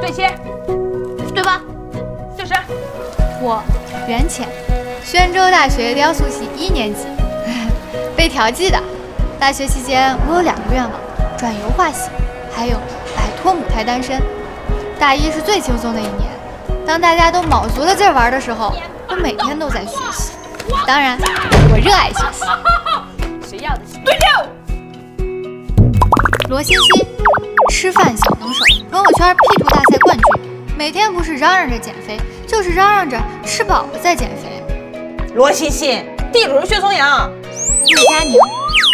最先，对吧？就是。我袁浅，宣州大学雕塑系1年级，被调剂的。大学期间，我有2个愿望：转油画系，还有摆脱母胎单身。大一是最轻松的1年，当大家都卯足了劲儿玩的时候，我每天都在学习。当然，我热爱学习。谁要的是对调？罗欣欣，吃饭小能手，朋友圈 P 图大赛冠军，每天不是嚷嚷着减肥，就是嚷嚷着吃饱了再减肥。罗欣欣，地主是薛松阳。陆佳宁，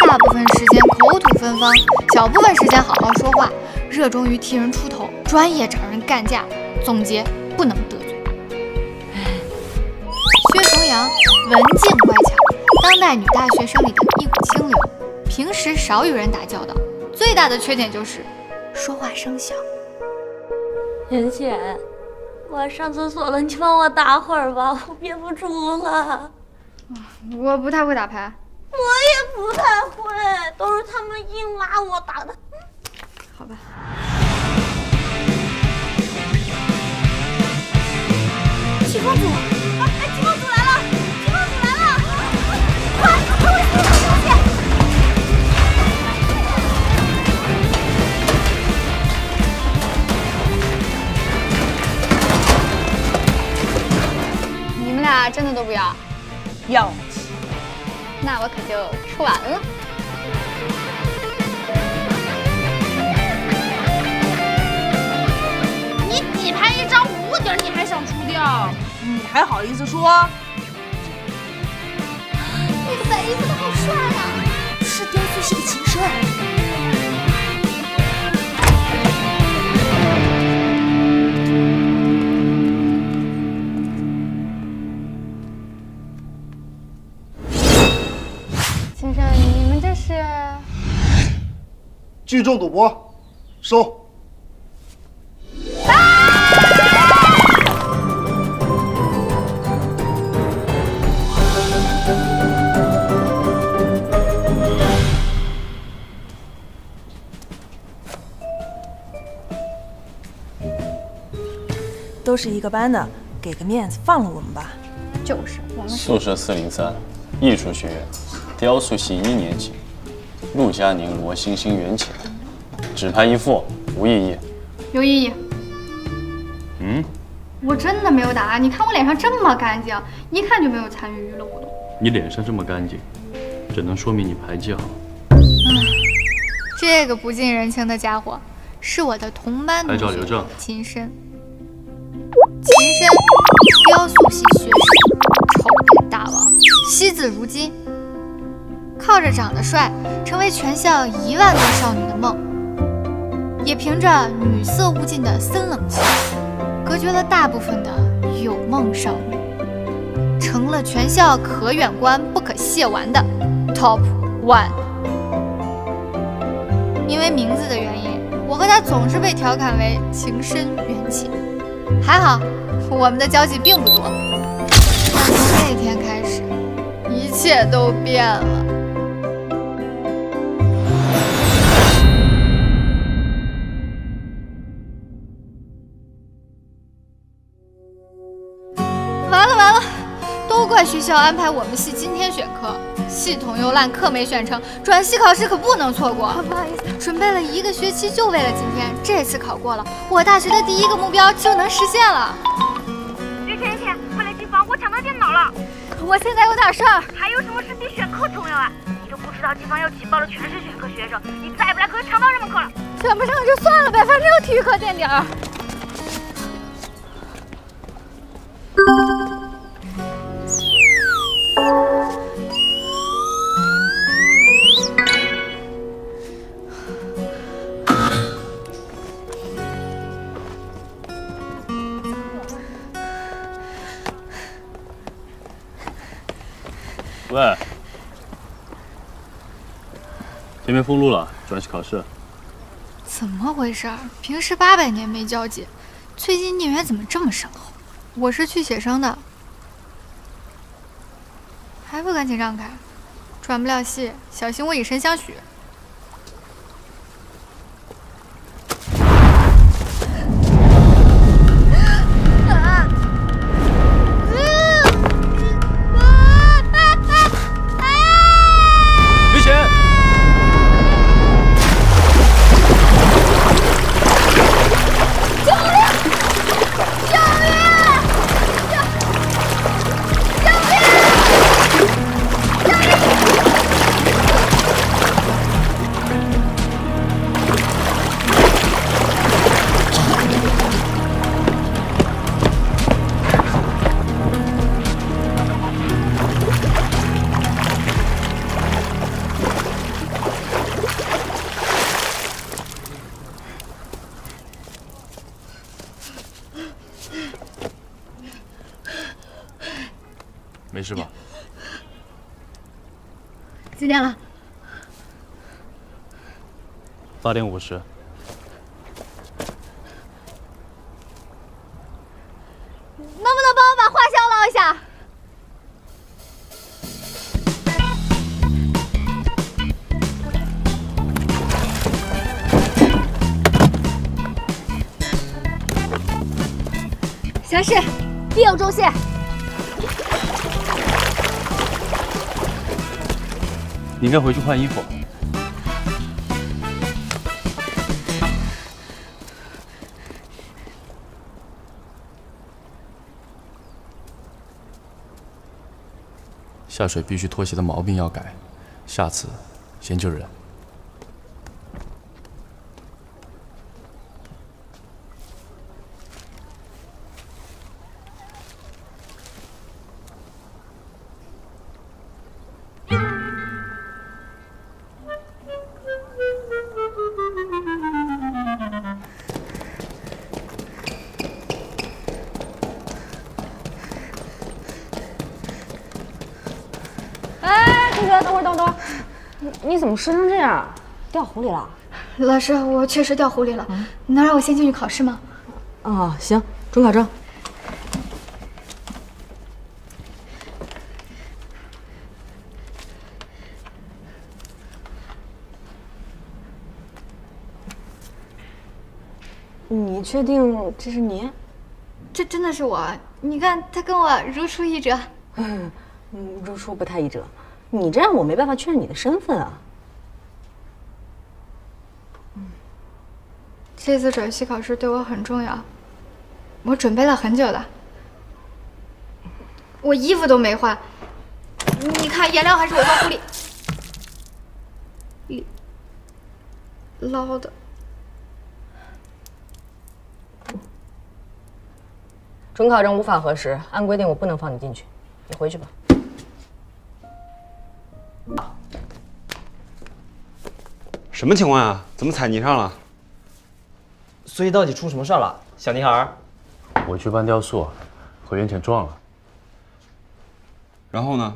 大部分时间口吐芬芳，小部分时间好好说话，热衷于替人出头，专业找人干架。总结：不能得罪。薛松阳，文静乖巧，当代女大学生里的一股清流，平时少与人打交道，最大的缺点就是说话声小。妍姐，我要上厕所了，你帮我打会儿吧，我憋不住了。我不太会打牌。我也不太会，都是他们硬拉我打的。好吧。气风组，气风组来了！气风组来了！快，给我吸收东西！你们俩真的都不要？要。那我可就出完了。你底牌一张5底，你还想出掉？你还好意思说？那个白衣服的好帅啊，是雕塑系的秦升。先生，你们这是？聚众赌博，收。都是一个班的，给个面子放了我们吧。就是我们宿舍403，艺术学院，雕塑系1年级，陆佳宁、罗欣欣、袁浅，纸牌一副，无异议。有异议。我真的没有打，你看我脸上这么干净，一看就没有参与娱乐活动。你脸上这么干净，只能说明你牌技好。这个不近人情的家伙，是我的同班同学拍照留证。秦深。秦深，雕塑系学士，丑脸大王，惜字如金，靠着长得帅，成为全校1万多少女的梦，也凭着女色无尽的森冷气，隔绝了大部分的有梦少女，成了全校可远观不可亵玩的 Top 1。因为名字的原因，我和他总是被调侃为情深缘浅。还好，我们的交集并不多。但从那天开始，一切都变了。完了完了，都怪学校安排我们系今天选课，系统又烂，课没选成，转系考试可不能错过。不好意思，准备了1个学期就为了今天，这次考过了，我大学的第1个目标就能实现了。袁浅，快来机房，我抢到电脑了。我现在有点事儿。还有什么事比选课重要啊？你都不知道机房要挤爆了，全是选课学生，你再不来可就抢到这门课了。选不上就算了呗，反正有体育课垫底儿。喂，前面封路了，转系考试。怎么回事？平时800年没交集，最近孽缘怎么这么深厚？我是去写生的，还不赶紧让开，转不了系，小心我以身相许。没事吧？几点了8:50。能不能帮我把画箱捞一下？详事，必有重谢。你应该回去换衣服。下水必须脱鞋的毛病要改，下次先救人。等会儿，你怎么湿成这样？掉湖里了？老师，我确实掉湖里了，你能让我先进去考试吗？啊，行，准考证。你确定这是你？这真的是我，你看他跟我如出一辙。如出不太一辙。你这样我没办法确认你的身份啊。这次转系考试对我很重要，我准备了很久了。我衣服都没换，你看颜料还是我往湖里捞的。准考证无法核实，按规定我不能放你进去，你回去吧。什么情况呀？怎么踩泥上了？所以到底出什么事儿了，小女孩？我去搬雕塑，和袁浅撞了。然后呢？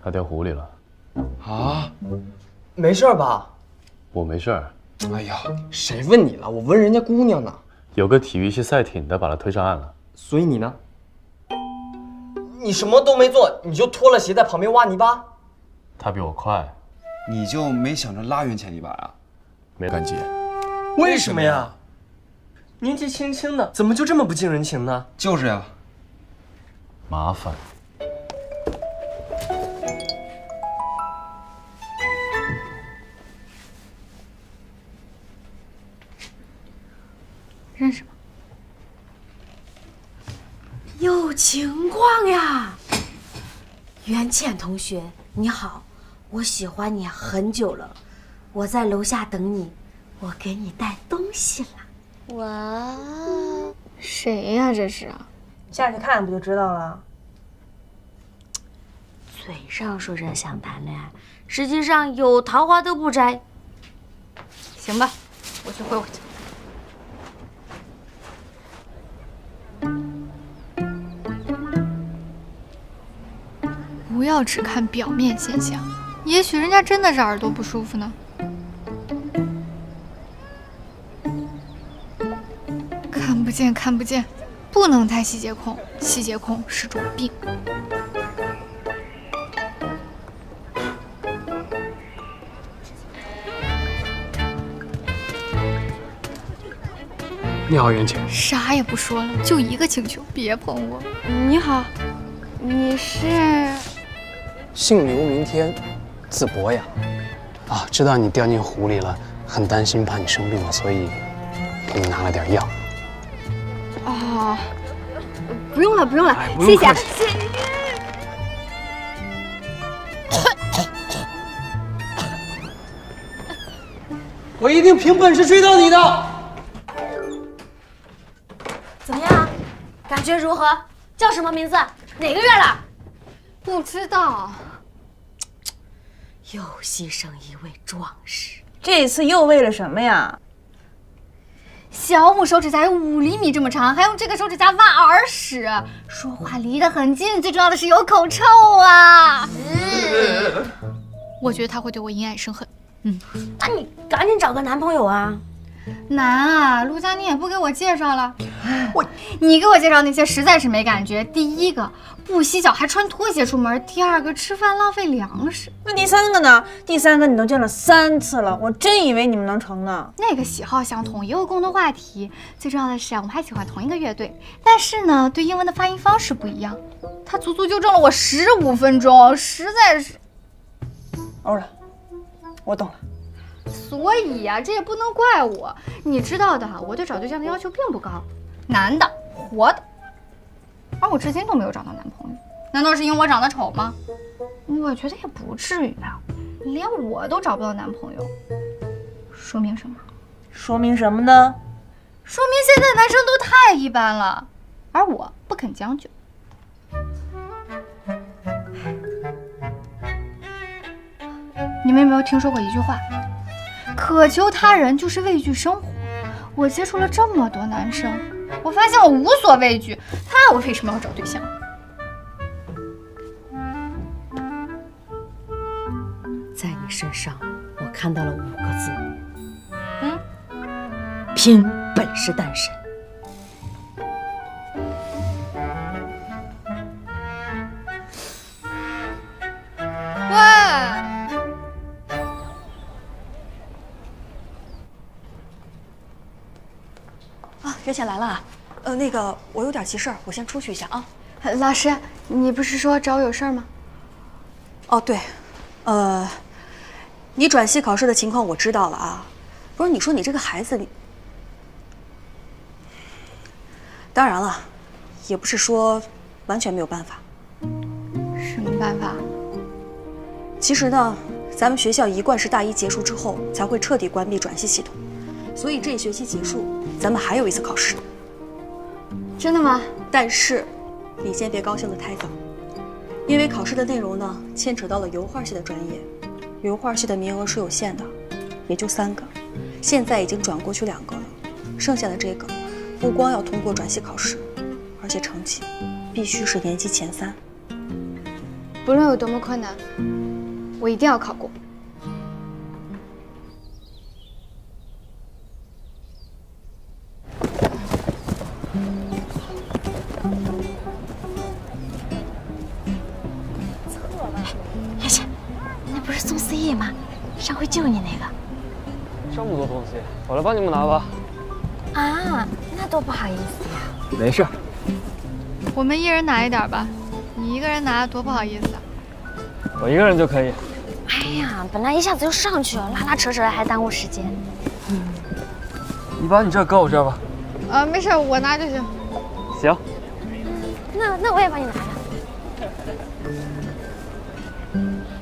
他掉湖里了。啊？没事吧？我没事儿。哎呀，谁问你了？我问人家姑娘呢。有个体育系赛艇的把他推上岸了。所以你呢？你什么都没做，你就脱了鞋在旁边挖泥巴？他比我快。你就没想着拉袁浅一把呀？没敢接。为什么呀？年纪轻轻的，怎么就这么不近人情呢？就是呀。麻烦。认识吗？有情况呀，袁浅同学，你好，我喜欢你很久了，我在楼下等你，我给你带东西了。哇，谁呀这是？下去看不就知道了？嘴上说着想谈恋爱，实际上有桃花都不摘。行吧，我去会会去。不要只看表面现象，也许人家真的是耳朵不舒服呢。看不见，看不见，不能太细节控，细节控是种病。你好，袁浅。啥也不说了，就一个请求，别碰我。你好，你是？姓刘名天，字博雅。啊，知道你掉进湖里了，很担心，怕你生病了，所以给你拿了点药。哦，不用了，不用了，哎，不用谢谢。我一定凭本事追到你的。怎么样？感觉如何？叫什么名字？哪个月了？不知道。又牺牲一位壮士。这次又为了什么呀？牺小拇手指甲有5厘米这么长，还用这个手指甲挖耳屎，说话离得很近，最重要的是有口臭啊！我觉得他会对我因爱生恨。那你赶紧找个男朋友啊！难啊，陆佳，你也不给我介绍了。你给我介绍那些实在是没感觉。第一个不洗脚还穿拖鞋出门，第二个吃饭浪费粮食。那第3个呢？第3个你都见了3次了，我真以为你们能成呢。那个喜好相同，也有共同话题，最重要的是我们还喜欢同一个乐队。但是呢，对英文的发音方式不一样。他足足纠正了我15分钟，实在是。欧了，我懂了。所以呀，这也不能怪我。你知道的，我对找对象的要求并不高，男的，活的。而我至今都没有找到男朋友，难道是因为我长得丑吗？我觉得也不至于啊，连我都找不到男朋友，说明什么？说明什么呢？说明现在的男生都太一般了，而我不肯将就。你们有没有听说过一句话？渴求他人就是畏惧生活。我接触了这么多男生，我发现我无所畏惧，那我为什么要找对象？在你身上，我看到了5个字，凭本事单身。袁浅来了，那个我有点急事儿，我先出去一下啊。老师，你不是说找我有事儿吗？哦，对，你转系考试的情况我知道了啊。不是，你说你这个孩子，当然了，也不是说完全没有办法。什么办法？其实呢，咱们学校一贯是大1结束之后才会彻底关闭转系系统。所以这一学期结束，咱们还有一次考试。真的吗？但是，你先别高兴得太早，因为考试的内容呢，牵扯到了油画系的专业，油画系的名额是有限的，也就3个，现在已经转过去2个了，剩下的这个，不光要通过转系考试，而且成绩必须是年级前3。不论有多么困难，我一定要考过。宋思义吗？上回救你那个。这么多东西，我来帮你们拿吧。啊，那多不好意思呀。没事。我们一人拿一点吧，你一个人拿多不好意思啊。我一个人就可以。哎呀，本来一下子就上去了，拉拉扯扯还耽误时间。你把你这搁我这儿吧。没事，我拿就行。行。那我也帮你拿着。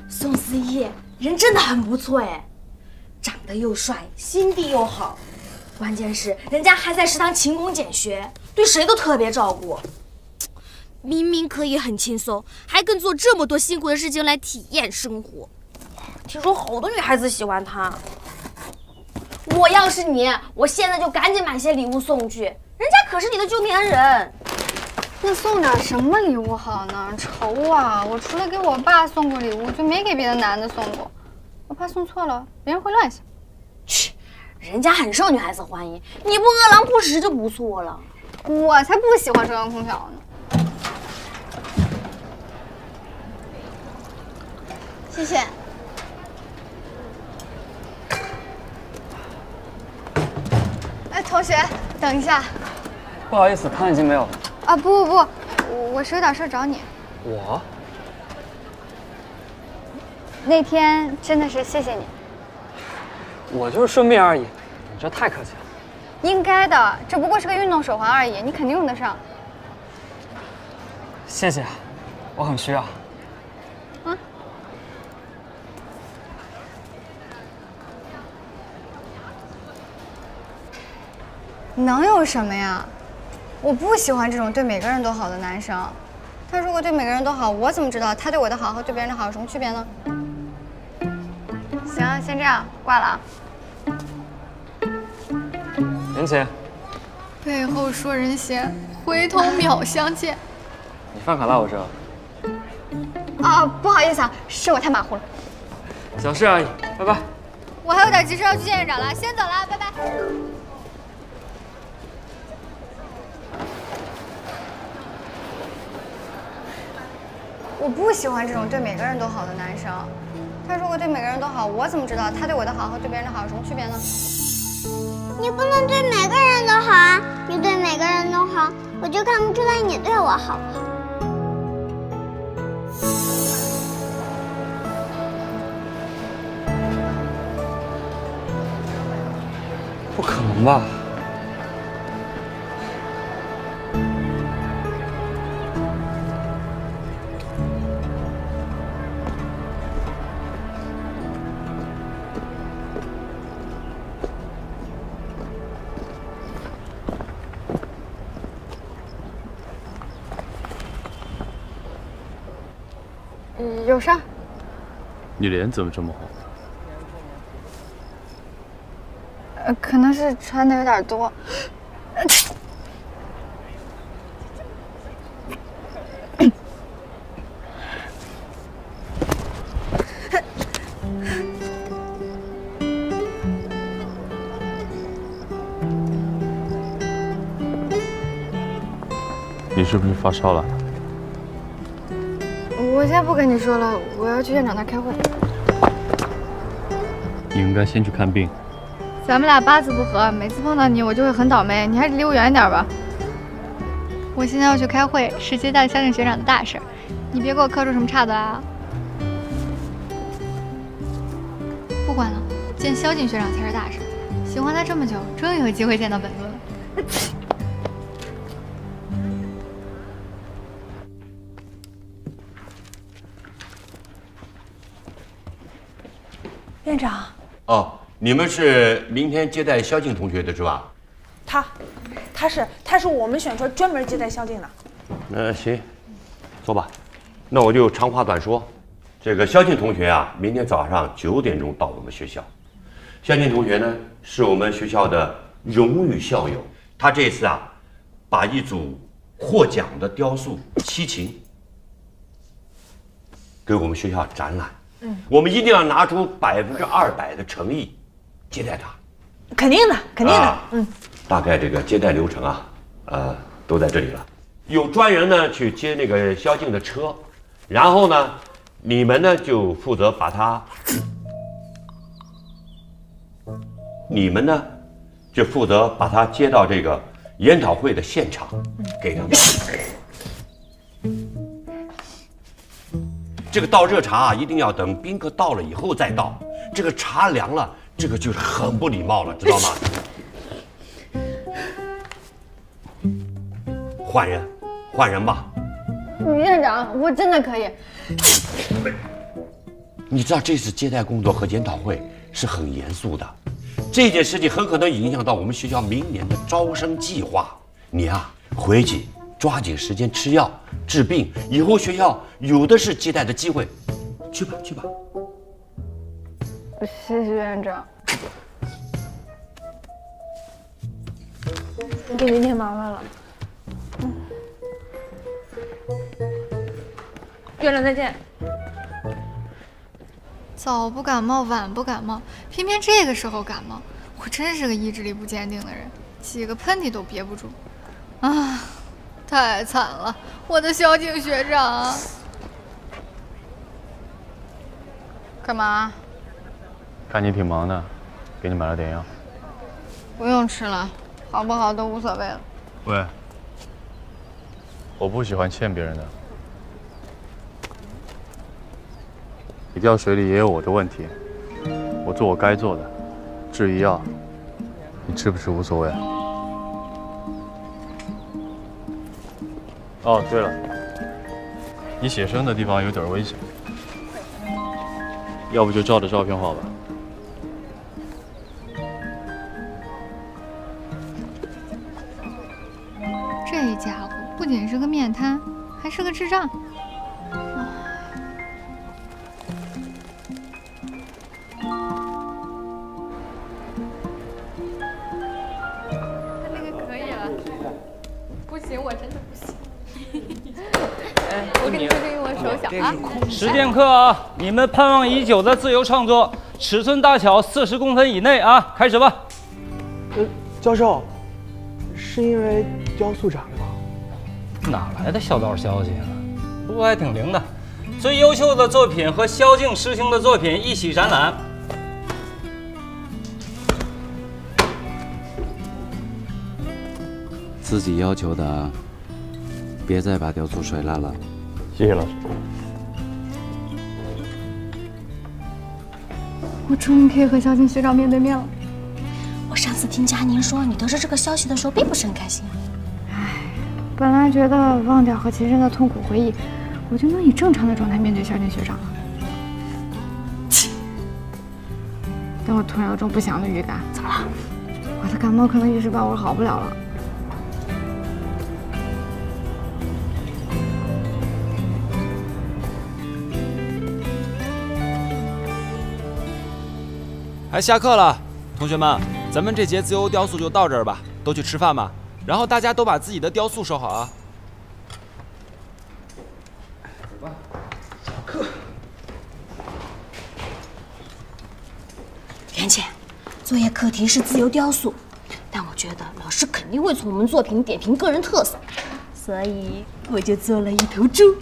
宋思义人真的很不错哎，长得又帅，心地又好，关键是人家还在食堂勤工俭学，对谁都特别照顾。明明可以很轻松，还跟做这么多辛苦的事情来体验生活。听说好多女孩子喜欢他。我要是你，我现在就赶紧买些礼物送去，人家可是你的救命恩人。那送点什么礼物好呢？愁啊！我除了给我爸送过礼物，就没给别的男的送过。我怕送错了，别人会乱想。去，人家很受女孩子欢迎，你不饿狼扑食就不错了。我才不喜欢中央空调呢。谢谢。哎，同学，等一下。不好意思，汤已经没有了。啊，不，我是有点事找你。我？那天真的是谢谢你。我就是顺便而已，你这太客气了。应该的，这不过是个运动手环而已，你肯定用得上。谢谢，我很需要。啊？能有什么呀？我不喜欢这种对每个人都好的男生。他如果对每个人都好，我怎么知道他对我的好和对别人的好有什么区别呢？行，先这样，挂了啊。袁姐，背后说人闲，回头秒相见。你饭卡拉我这。啊，不好意思啊，是我太马虎了。小事而已，拜拜。我还有点急事要去见院长了，先走了，拜拜。我不喜欢这种对每个人都好的男生。他如果对每个人都好，我怎么知道他对我的好和对别人的好有什么区别呢？你不能对每个人都好啊！你对每个人都好，我就看不出来你对我好不好。不可能吧？有事儿？你脸怎么这么红？可能是穿的有点多。你是不是发烧了？我先不跟你说了，我要去院长那开会。你应该先去看病。咱们俩八字不合，每次碰到你我就会很倒霉，你还是离我远一点吧。我现在要去开会，是接待萧敬学长的大事，你别给我磕出什么岔子来啊！不管了，见萧敬学长才是大事。喜欢他这么久，终于有机会见到本尊了。院长。哦，你们是明天接待萧敬同学的是吧？他是我们选出来专门接待萧敬的。行，坐吧。那我就长话短说，这个萧敬同学啊，明天早上9点钟到我们学校。萧敬同学呢，是我们学校的荣誉校友，他这次啊，把一组获奖的雕塑七情给我们学校展览。我们一定要拿出200%的诚意接待他。肯定的，肯定的。大概这个接待流程啊，都在这里了。有专人呢去接那个萧敬的车，然后呢，你们呢就负责把他，接到这个研讨会的现场，给他们。这个倒热茶一定要等宾客到了以后再倒，这个茶凉了，这个就是很不礼貌了，知道吗？换人吧。院长，我真的可以。你知道这次接待工作和研讨会是很严肃的，这件事情很可能影响到我们学校明年的招生计划。你啊，回去抓紧时间吃药治病，以后学校有的是接待的机会。去吧，去吧。谢谢院长。给您添麻烦了。院长再见。早不感冒，晚不感冒，偏偏这个时候感冒，我真是个意志力不坚定的人，几个喷嚏都憋不住。啊，太惨了，我的萧敬学长。干嘛？看你挺忙的，给你买了点药。不用吃了，好不好都无所谓了。喂，我不喜欢欠别人的。你掉水里也有我的问题，我做我该做的。至于药，你吃不吃无所谓。哦，对了，你写生的地方有点危险，要不就照着照片画吧。这家伙不仅是个面瘫，还是个智障。那个可以了。行，我真的不行。我跟你说，这个我手小啊。实践课啊，你们盼望已久的自由创作，尺寸大小40公分以内啊，开始吧。教授，是因为雕塑展吗？哪来的小道消息啊？不过还挺灵的。最优秀的作品和萧敬师兄的作品一起展览。自己要求的，别再把雕塑摔烂了。谢谢老师。我终于可以和萧敬学长面对面了。我上次听佳宁说你得知这个消息的时候，并不是很开心啊。本来觉得忘掉和秦深的痛苦回忆，我就能以正常的状态面对萧敬学长了。但我突然有种不祥的预感。怎么了？我的感冒可能一时半会儿好不了了。哎，下课了，同学们，咱们这节自由雕塑就到这儿吧，都去吃饭吧。然后大家都把自己的雕塑收好啊。下课。袁倩，作业课题是自由雕塑，但我觉得老师肯定会从我们作品点评个人特色，所以我就做了一头猪，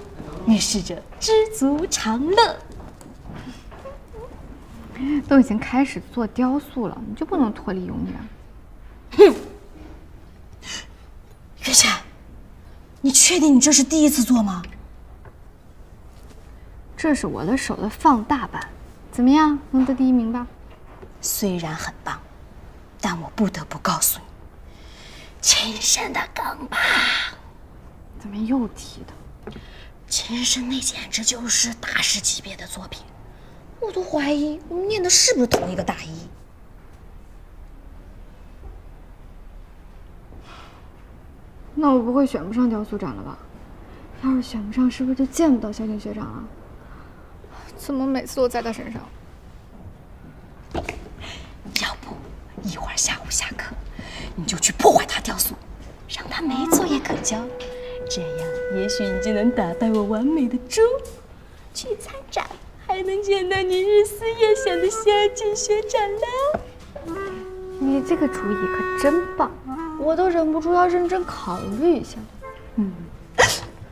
预示着知足常乐。都已经开始做雕塑了，你就不能脱离永远？哼！月倩，你确定你这是第一次做吗？这是我的手的放大版，怎么样？能得第1名吧？虽然很棒，但我不得不告诉你，秦深的更棒。怎么又提的？秦深那简直就是大师级别的作品。我都怀疑我们念的是不是同一个大一。那我不会选不上雕塑展了吧？要是选不上，是不是就见不到萧敬学长了？怎么每次都在他身上？要不一会儿下午下课，你就去破坏他雕塑，让他没作业可交，这样也许你就能打败我完美的猪，去参展。还能见到你日思夜想的萧敬学长了。你这个主意可真棒，我都忍不住要认真考虑一下。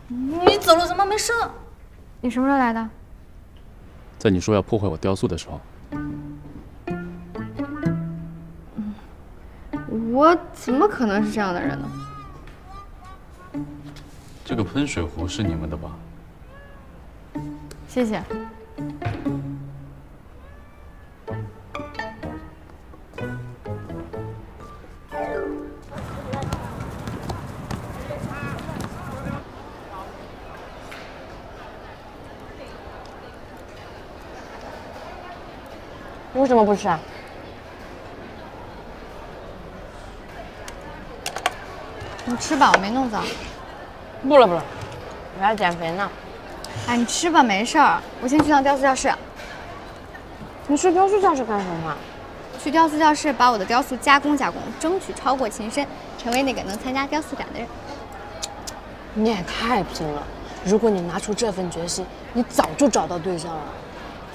你走路怎么没事？你什么时候来的？在你说要破坏我雕塑的时候。我怎么可能是这样的人呢？这个喷水壶是你们的吧？谢谢。为什么不吃啊？你吃吧，我没弄脏。不了，我要减肥呢。哎，你吃吧，没事儿。我先去趟雕塑教室。你去雕塑教室干什么？去雕塑教室把我的雕塑加工，争取超过秦深，成为那个能参加雕塑展的人。你也太拼了！如果你拿出这份决心，你早就找到对象了。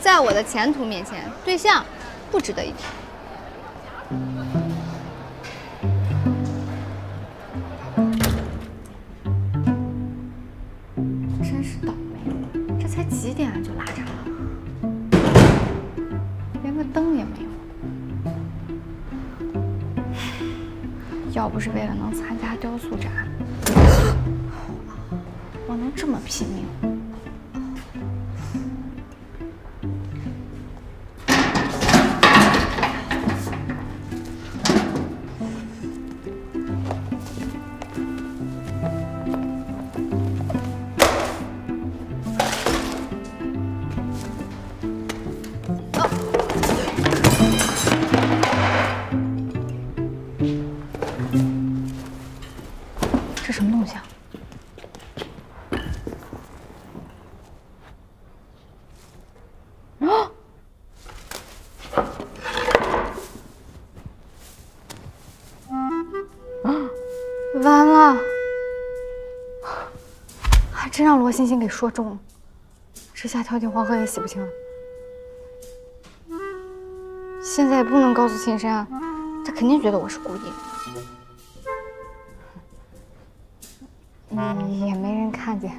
在我的前途面前，对象不值得一提。真是倒霉，这才几点就拉闸了，连个灯也没有。要不是为了能参加雕塑展，我能这么拼命？这什么东西啊？啊！完了，真让罗欣欣给说中了，这下跳进黄河也洗不清了。现在也不能告诉秦山，他肯定觉得我是故意的。也没人看见，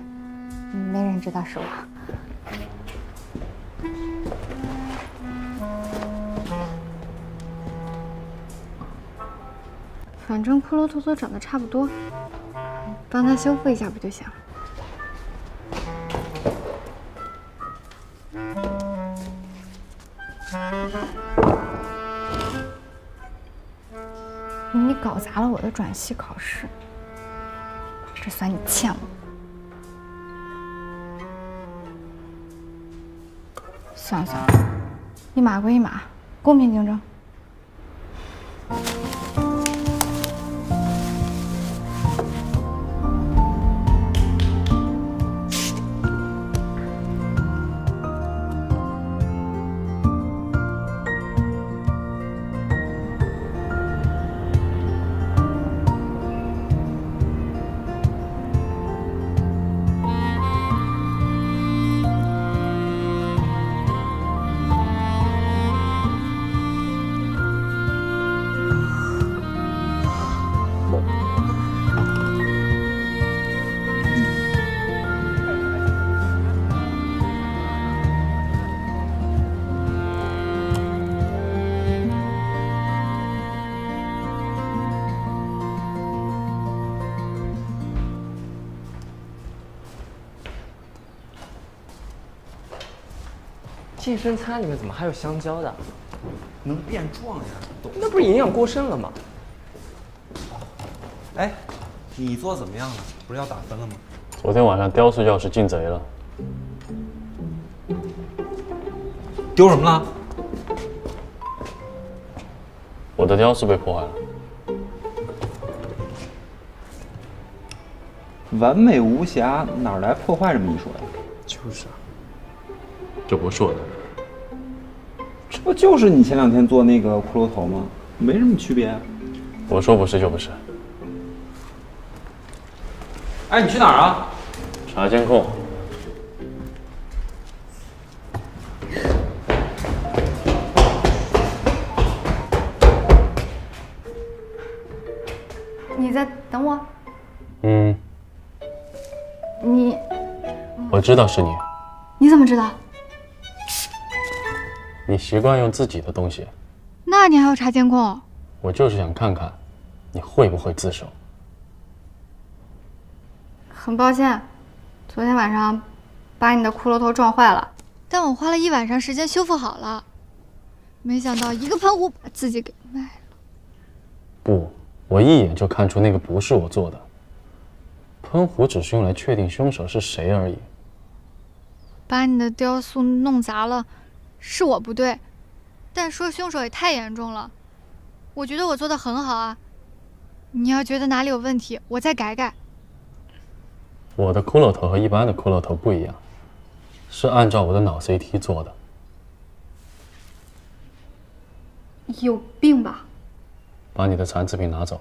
没人知道是我。反正骷髅头头长得差不多，帮他修复一下不就行了？你搞砸了我的转系考试，这算你欠我。算了算了，一码归一码，公平竞争。健身餐里面怎么还有香蕉的？能变壮呀！那不是营养过剩了吗？哎，你做怎么样了？不是要打分了吗？昨天晚上雕塑教室进贼了。丢什么了？我的雕塑被破坏了。完美无瑕，哪来破坏这么一说呀？就是啊，这不是我的。这不就是你前2天做那个骷髅头吗？没什么区别啊。我说不是就不是。哎，你去哪儿啊？查监控。你在等我？我知道是你。你怎么知道？你习惯用自己的东西。那你还要查监控？我就是想看看，你会不会自首。很抱歉，昨天晚上把你的骷髅头撞坏了，但我花了1晚上时间修复好了。没想到一个喷壶把自己给卖了。不，我一眼就看出那个不是我做的。喷壶只是用来确定凶手是谁而已。把你的雕塑弄砸了，是我不对，但说凶手也太严重了。我觉得我做的很好啊，你要觉得哪里有问题，我再改改。我的骷髅头和一般的骷髅头不一样，是按照我的脑 CT 做的。有病吧？把你的残次品拿走。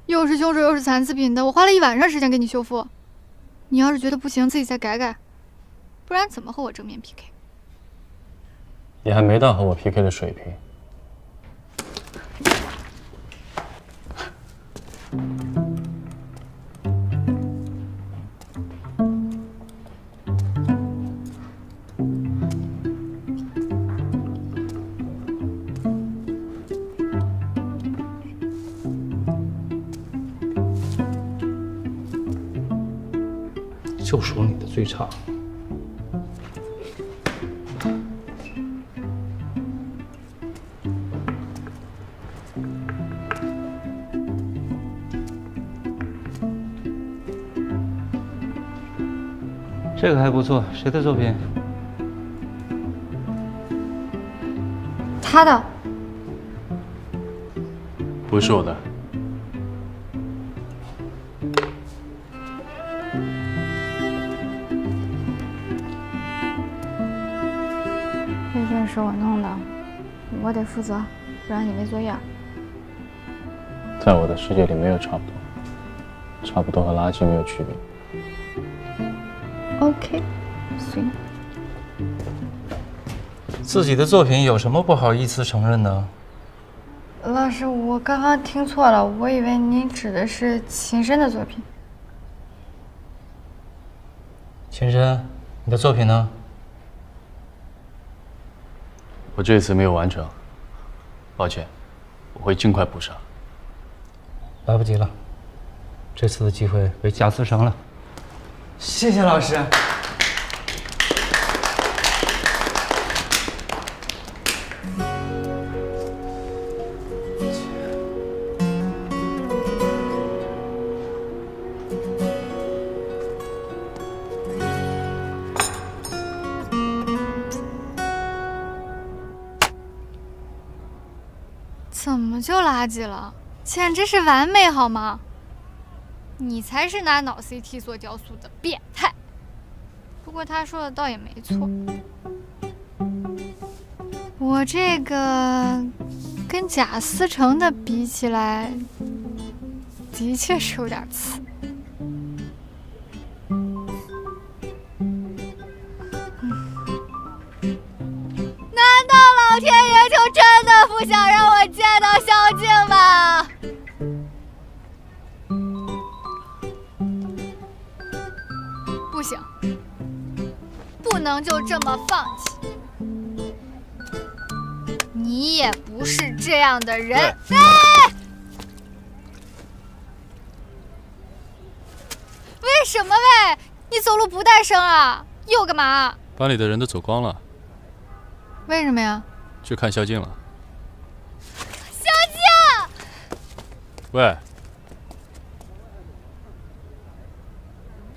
又是凶手又是残次品的，我花了1晚上时间给你修复。你要是觉得不行，自己再改改，不然怎么和我正面 PK？ 你还没到和我 PK 的水平。就属你的最差。这个还不错，谁的作品？他的。不是我的。毕竟是我弄的，我得负责，不然你没作业。在我的世界里没有差不多，差不多和垃圾没有区别。OK， 行。自己的作品有什么不好意思承认的？老师，我刚刚听错了，我以为您指的是秦深的作品。秦深，你的作品呢？我这次没有完成，抱歉，我会尽快补上。来不及了，这次的机会被贾思成了。谢谢老师。怎么就垃圾了？简直是完美好吗？你才是拿脑 CT 做雕塑的变态。不过他说的倒也没错，我这个跟贾思成的比起来，的确是有点次。难道老天爷就真的不想让我见到萧静吗？不行，不能就这么放弃。你也不是这样的人。哎！为什么喂？你走路不带声啊？又干嘛？班里的人都走光了。为什么呀？去看萧静了。萧静！喂，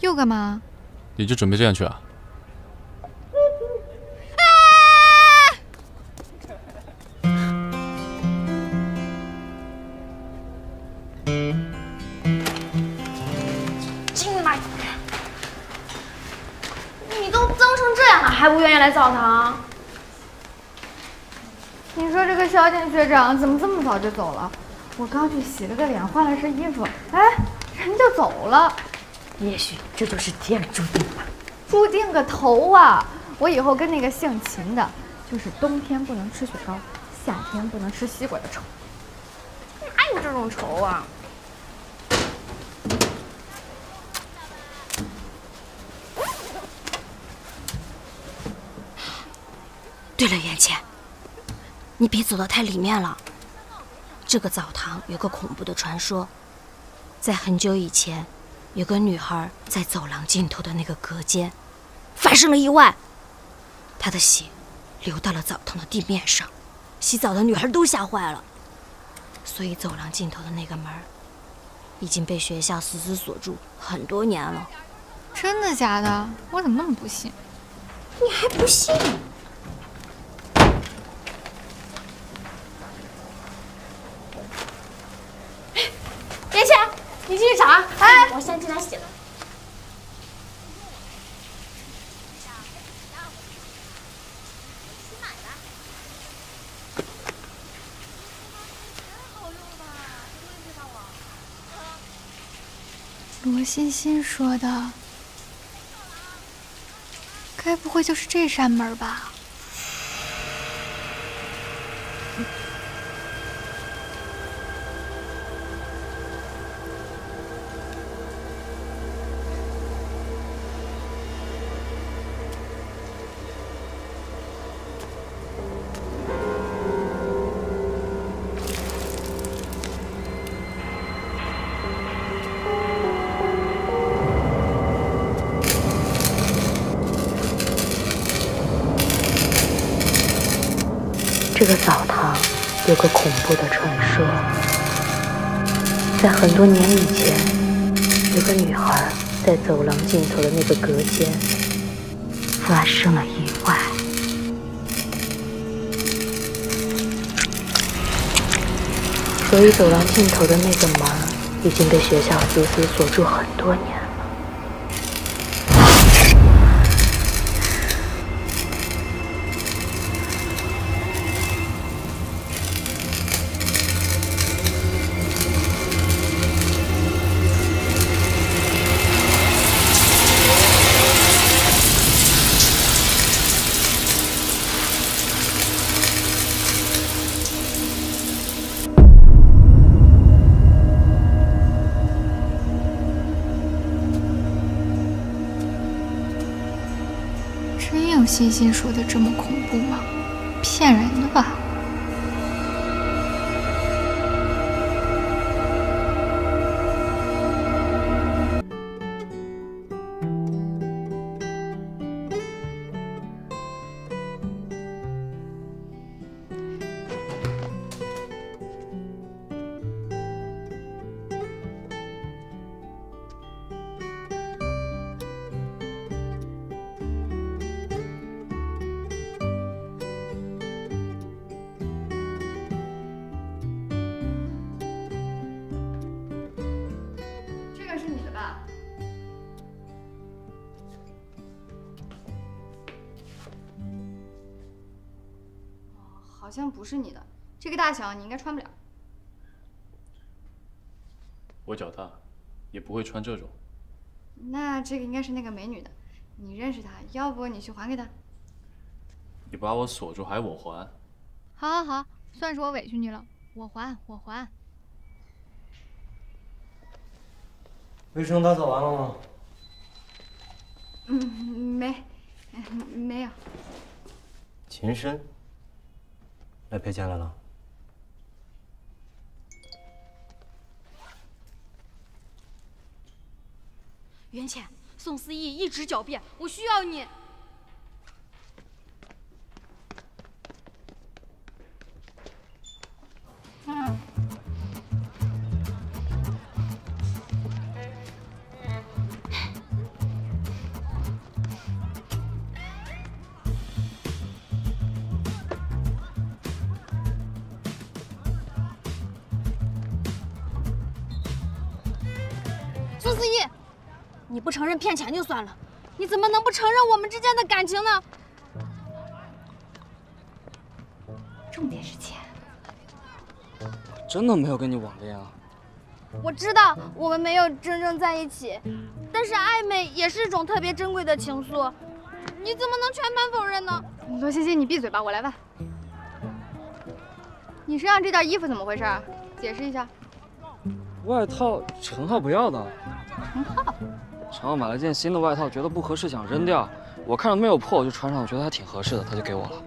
又干嘛？你就准备这样去啊？进来！你都脏成这样了，还不愿意来澡堂？你说这个萧静学长怎么这么早就走了？我刚去洗了个脸，换了身衣服，哎，人就走了。也许这就是天注定吧。注定个头啊！我以后跟那个姓秦的，就是冬天不能吃雪糕，夏天不能吃西瓜的仇。哪有这种仇啊？对了，袁倩，你别走到太里面了。这个澡堂有个恐怖的传说，在很久以前，有个女孩在走廊尽头的那个隔间发生了意外，她的血流到了澡堂的地面上，洗澡的女孩都吓坏了，所以走廊尽头的那个门已经被学校死死锁住很多年了。真的假的？我怎么那么不信？你还不信？别去，你继续查。哎，我先进来洗了。罗欣欣说的，该不会就是这扇门吧？这个澡堂有个恐怖的传说，在很多年以前，有个女孩在走廊尽头的那个隔间发生了意外。所以走廊尽头的那个门已经被学校死死锁住很多年了。像欣欣说的这么恐怖吗？骗人的吧。好像不是你的，这个大小你应该穿不了。我脚大，也不会穿这种。那这个应该是那个美女的，你认识她，要不你去还给她？你把我锁住，还我还？好，好，好，算是我委屈你了，我还，我还。卫生打扫完了吗？没有。秦深来赔钱来了。袁浅，宋思义一直狡辩，我需要你。宋思义，你不承认骗钱就算了，你怎么能不承认我们之间的感情呢？重点是钱。我真的没有跟你网恋啊。我知道我们没有真正在一起，但是暧昧也是一种特别珍贵的情愫，你怎么能全盘否认呢？罗欣欣，你闭嘴吧，我来问。你身上这件衣服怎么回事？解释一下。外套陈浩不要的。陈浩？陈浩买了件新的外套，觉得不合适想扔掉，我看着没有破，我就穿上，我觉得还挺合适的，他就给我了。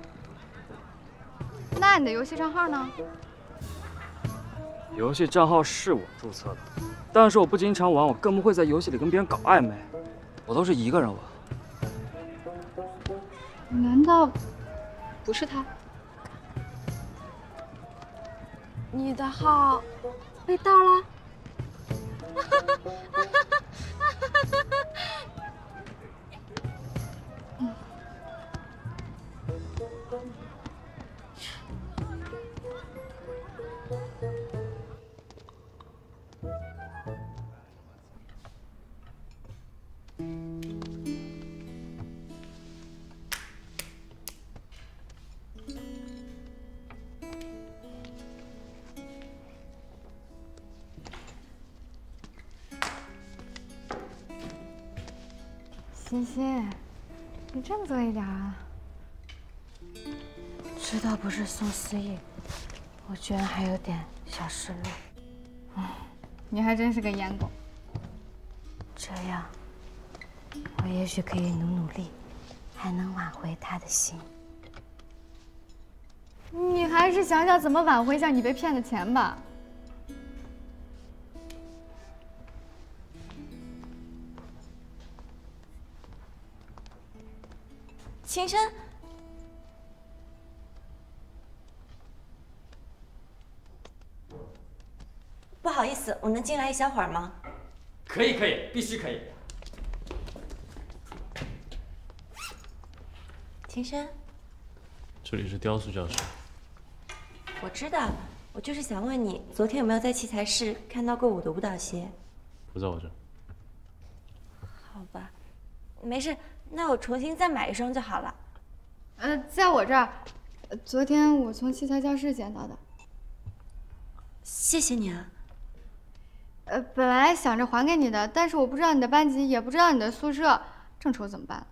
那你的游戏账号呢？游戏账号是我注册的，但是我不经常玩，我更不会在游戏里跟别人搞暧昧，我都是一个人玩。难道不是他？你的号被盗了？欣欣，你振作一点啊！知道不是宋思义，我居然还有点小失落。你还真是个颜狗。这样，我也许可以努力，还能挽回他的心。你还是想想怎么挽回一下你被骗的钱吧。秦深，不好意思，我能进来一小会儿吗？可以，可以，必须可以。秦深，这里是雕塑教室。我知道，我就是想问你，昨天有没有在器材室看到过我的舞蹈鞋？不在我这。好吧，没事。那我重新再买一双就好了。在我这儿，昨天我从器材教室捡到的。谢谢你啊。本来想着还给你的，但是我不知道你的班级，也不知道你的宿舍，正愁怎么办。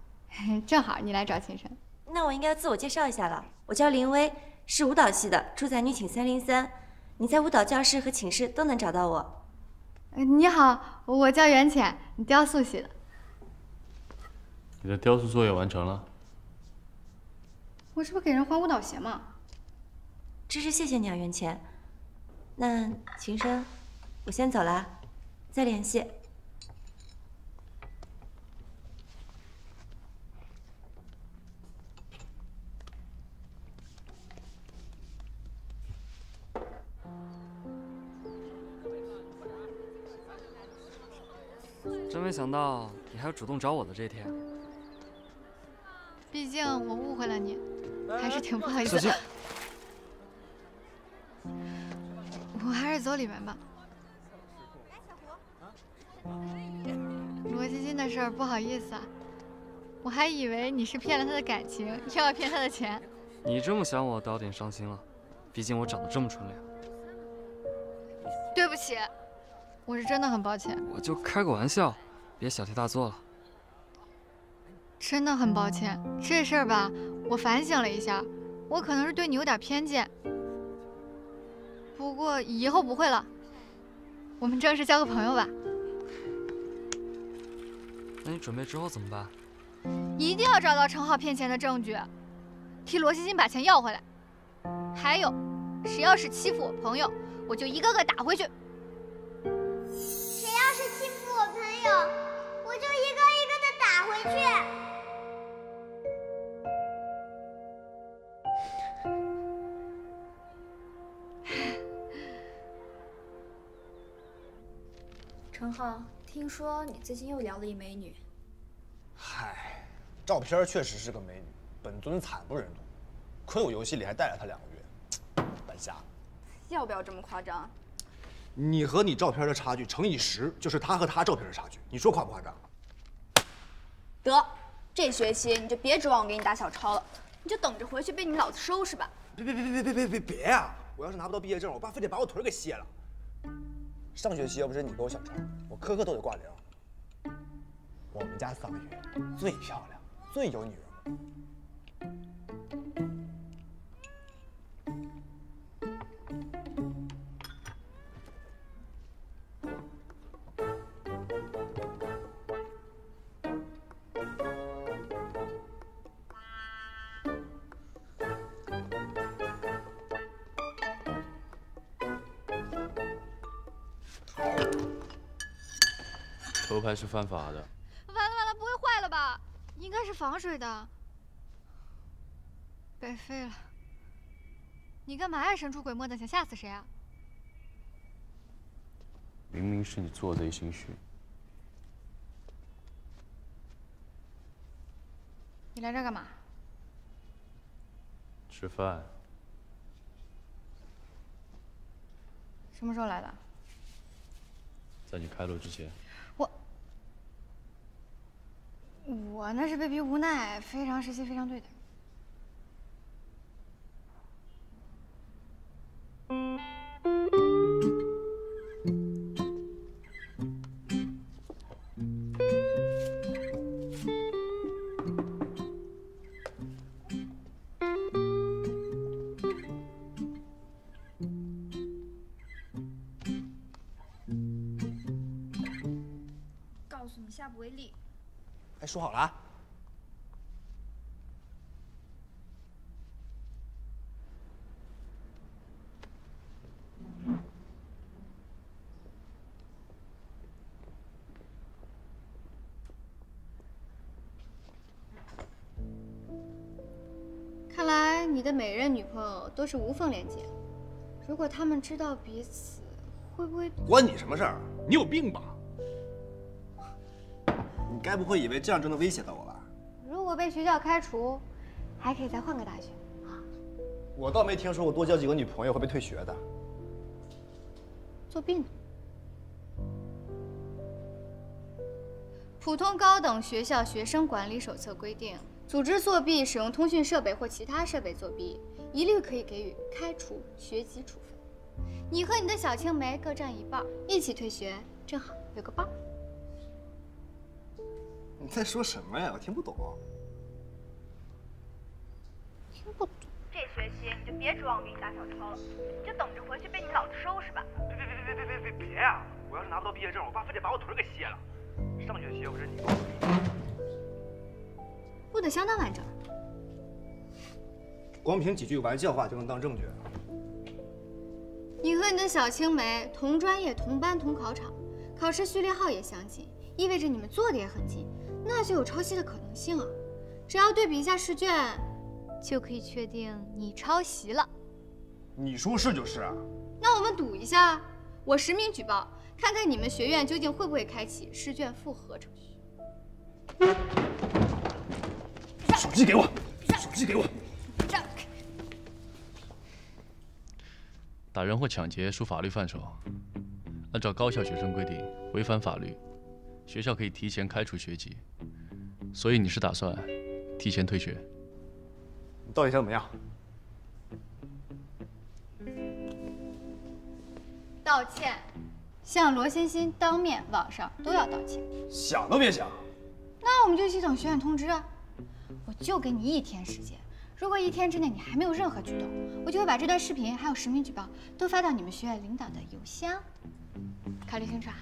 正好你来找秦深。那我应该自我介绍一下了，我叫林薇，是舞蹈系的，住在女寝303。你在舞蹈教室和寝室都能找到我。你好，我叫袁浅，雕塑系的。你的雕塑作业完成了？我这不给人还舞蹈鞋吗？真是谢谢你啊，袁浅。那秦深，我先走了，再联系。真没想到你还有主动找我的这一天。毕竟我误会了你，还是挺不好意思。我还是走里面吧。罗欣欣的事儿不好意思啊，我还以为你是骗了他的感情，又要骗他的钱。你这么想我，倒有点伤心了。毕竟我长得这么纯良。对不起，我是真的很抱歉。我就开个玩笑，别小题大做了。真的很抱歉，这事儿吧，我反省了一下，我可能是对你有点偏见。不过以后不会了，我们正式交个朋友吧。那你准备之后怎么办？一定要找到程浩骗钱的证据，替罗欣欣把钱要回来。还有，谁要是欺负我朋友，我就一个个打回去。谁要是欺负我朋友，我就一个一个的打回去。程浩，听说你最近又聊了一美女。嗨，照片确实是个美女，本尊惨不忍睹，亏我游戏里还带了她2个月，白瞎了。要不要这么夸张？你和你照片的差距乘以10，就是她和她照片的差距，你说夸不夸张？得，这学期你就别指望我给你打小抄了，你就等着回去被你老子收拾吧。别呀！我要是拿不到毕业证，我爸非得把我腿给卸了。上学期要不是你给我小抄，我科科都得挂0。我们家桑榆最漂亮，最有女人味。偷拍是犯法的。完了，不会坏了吧？应该是防水的。白费了。你干嘛呀？神出鬼没的，想吓死谁啊？明明是你做贼心虚。你来这儿干嘛？吃饭。什么时候来的？在你开录之前。我那是被逼无奈，非常时期非常对的。告诉你，下不为例。哎，说好了啊。看来你的每任女朋友都是无缝连接。如果他们知道彼此，会不会……关你什么事儿？你有病吧？你该不会以为这样就能威胁到我吧？如果被学校开除，还可以再换个大学。我倒没听说过多交几个女朋友会被退学的。作弊呢？普通高等学校学生管理手册规定，组织作弊、使用通讯设备或其他设备作弊，一律可以给予开除、学籍处分。你和你的小青梅各占一半，一起退学，正好有个伴。你在说什么呀？我听不懂。听不懂。这学期你就别指望我给你打小抄了，你就等着回去被你老子收拾吧。别呀！我要是拿不到毕业证，我爸非得把我腿给卸了。上学期要不是你给我布的相当完整。光凭几句玩笑话就能当正角？你和你的小青梅同专业、同班、同考场，考试序列号也相近，意味着你们坐的也很近，那就有抄袭的可能性啊！只要对比一下试卷，就可以确定你抄袭了。你说是就是啊。那我们赌一下，我实名举报，看看你们学院究竟会不会开启试卷复核程序。手机给我，手机给我。让开。打人或抢劫属法律范畴，按照高校学生规定，违反法律，学校可以提前开除学籍。所以你是打算提前退学？你到底想怎么样？道歉，向罗欣欣当面、网上都要道歉。想都别想。那我们就一起等学院通知啊！我就给你1天时间，如果1天之内你还没有任何举动，我就会把这段视频还有实名举报都发到你们学院领导的邮箱。考虑清楚啊！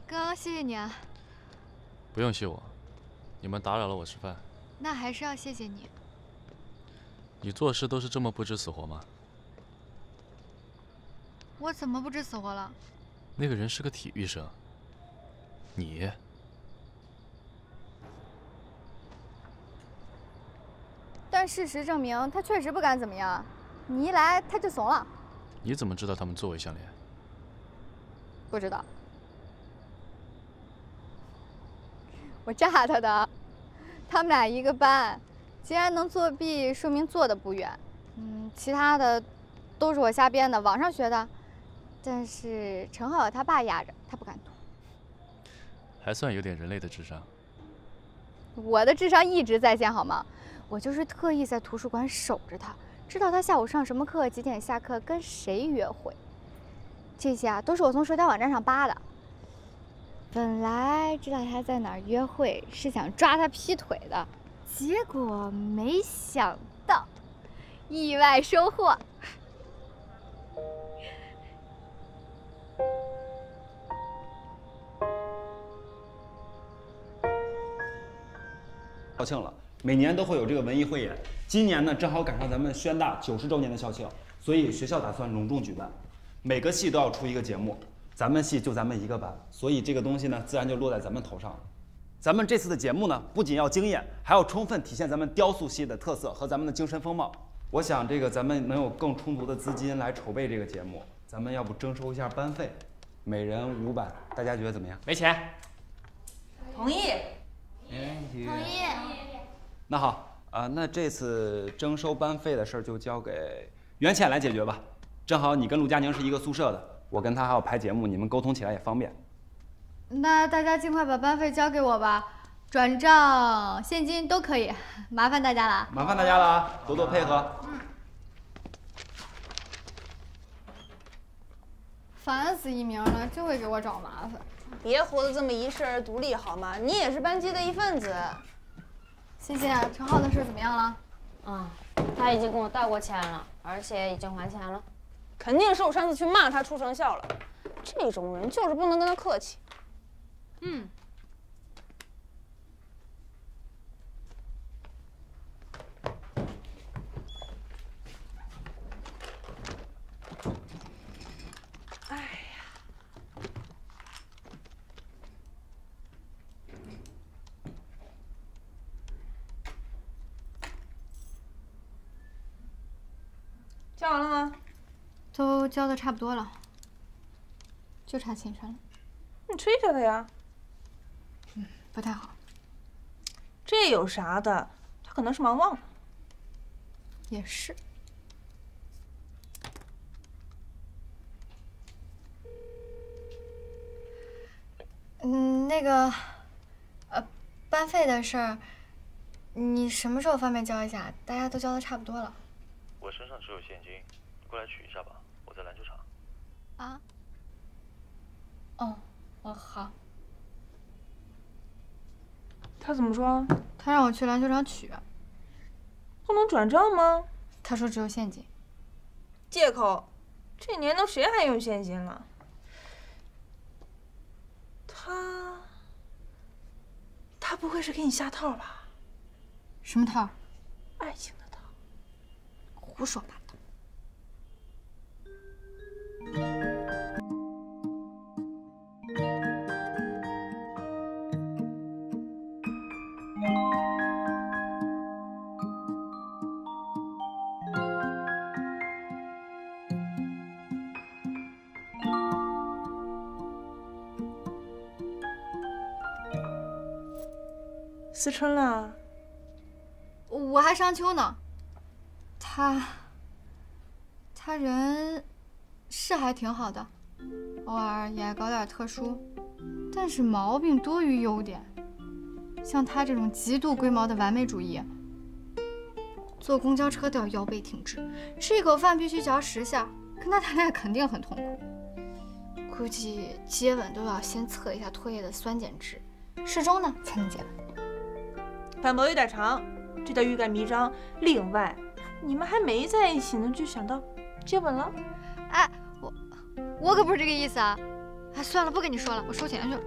哥，谢谢你啊。不用谢我，你们打扰了我吃饭。那还是要谢谢你。你做事都是这么不知死活吗？我怎么不知死活了？那个人是个体育生，你……但事实证明，他确实不敢怎么样。你一来，他就怂了。你怎么知道他们作为相连？不知道。我炸他的，他们俩一个班，既然能作弊，说明做的不远。其他的都是我瞎编的，网上学的。但是陈浩有他爸压着，他不敢读。还算有点人类的智商。我的智商一直在线，好吗？我就是特意在图书馆守着他，知道他下午上什么课，几点下课，跟谁约会。这些啊，都是我从社交网站上扒的。本来知道他在哪儿约会，是想抓他劈腿的，结果没想到，意外收获。校庆了，每年都会有这个文艺汇演，今年呢正好赶上咱们宣大90周年的校庆，所以学校打算隆重举办，每个系都要出一个节目。咱们系就咱们一个班，所以这个东西呢，自然就落在咱们头上了。咱们这次的节目呢，不仅要惊艳，还要充分体现咱们雕塑系的特色和咱们的精神风貌。我想这个咱们能有更充足的资金来筹备这个节目，咱们要不征收一下班费，每人500，大家觉得怎么样？没钱。同意。同意。那好啊，那这次征收班费的事儿就交给袁倩来解决吧。正好你跟陆佳宁是一个宿舍的。我跟他还要拍节目，你们沟通起来也方便。那大家尽快把班费交给我吧，转账、现金都可以，麻烦大家了。麻烦大家了啊，多多配合。烦死一鸣了，就会给我找麻烦。别活得这么一世而独立好吗？你也是班级的一份子。欣欣，陈浩的事怎么样了？他已经跟我道过歉了，而且已经还钱了。肯定是我上次去骂他出成效了，这种人就是不能跟他客气。哎呀，交完了吗？都交的差不多了，就差秦晨了。你催催他呀。不太好。这有啥的？他可能是忙忘了。也是。那个，班费的事儿，你什么时候方便交一下？大家都交的差不多了。我身上只有现金，你过来取一下吧，我在篮球场。啊？哦，好。他怎么说？他让我去篮球场取。不能转账吗？他说只有现金。借口，这年头谁还用现金了？他不会是给你下套吧？什么套？爱情的套。胡说八道。思春了？我还商丘呢。他人是还挺好的，偶尔也爱搞点特殊，但是毛病多于优点。像他这种极度龟毛的完美主义，坐公交车都要腰背挺直，吃一口饭必须嚼10下，跟他谈恋爱肯定很痛苦。估计接吻都要先测一下唾液的酸碱值，适中呢才能接吻。反驳有点长，这叫欲盖弥彰。另外，你们还没在一起呢，就想到接吻了？哎，我可不是这个意思啊！哎，算了，不跟你说了，我收钱去了。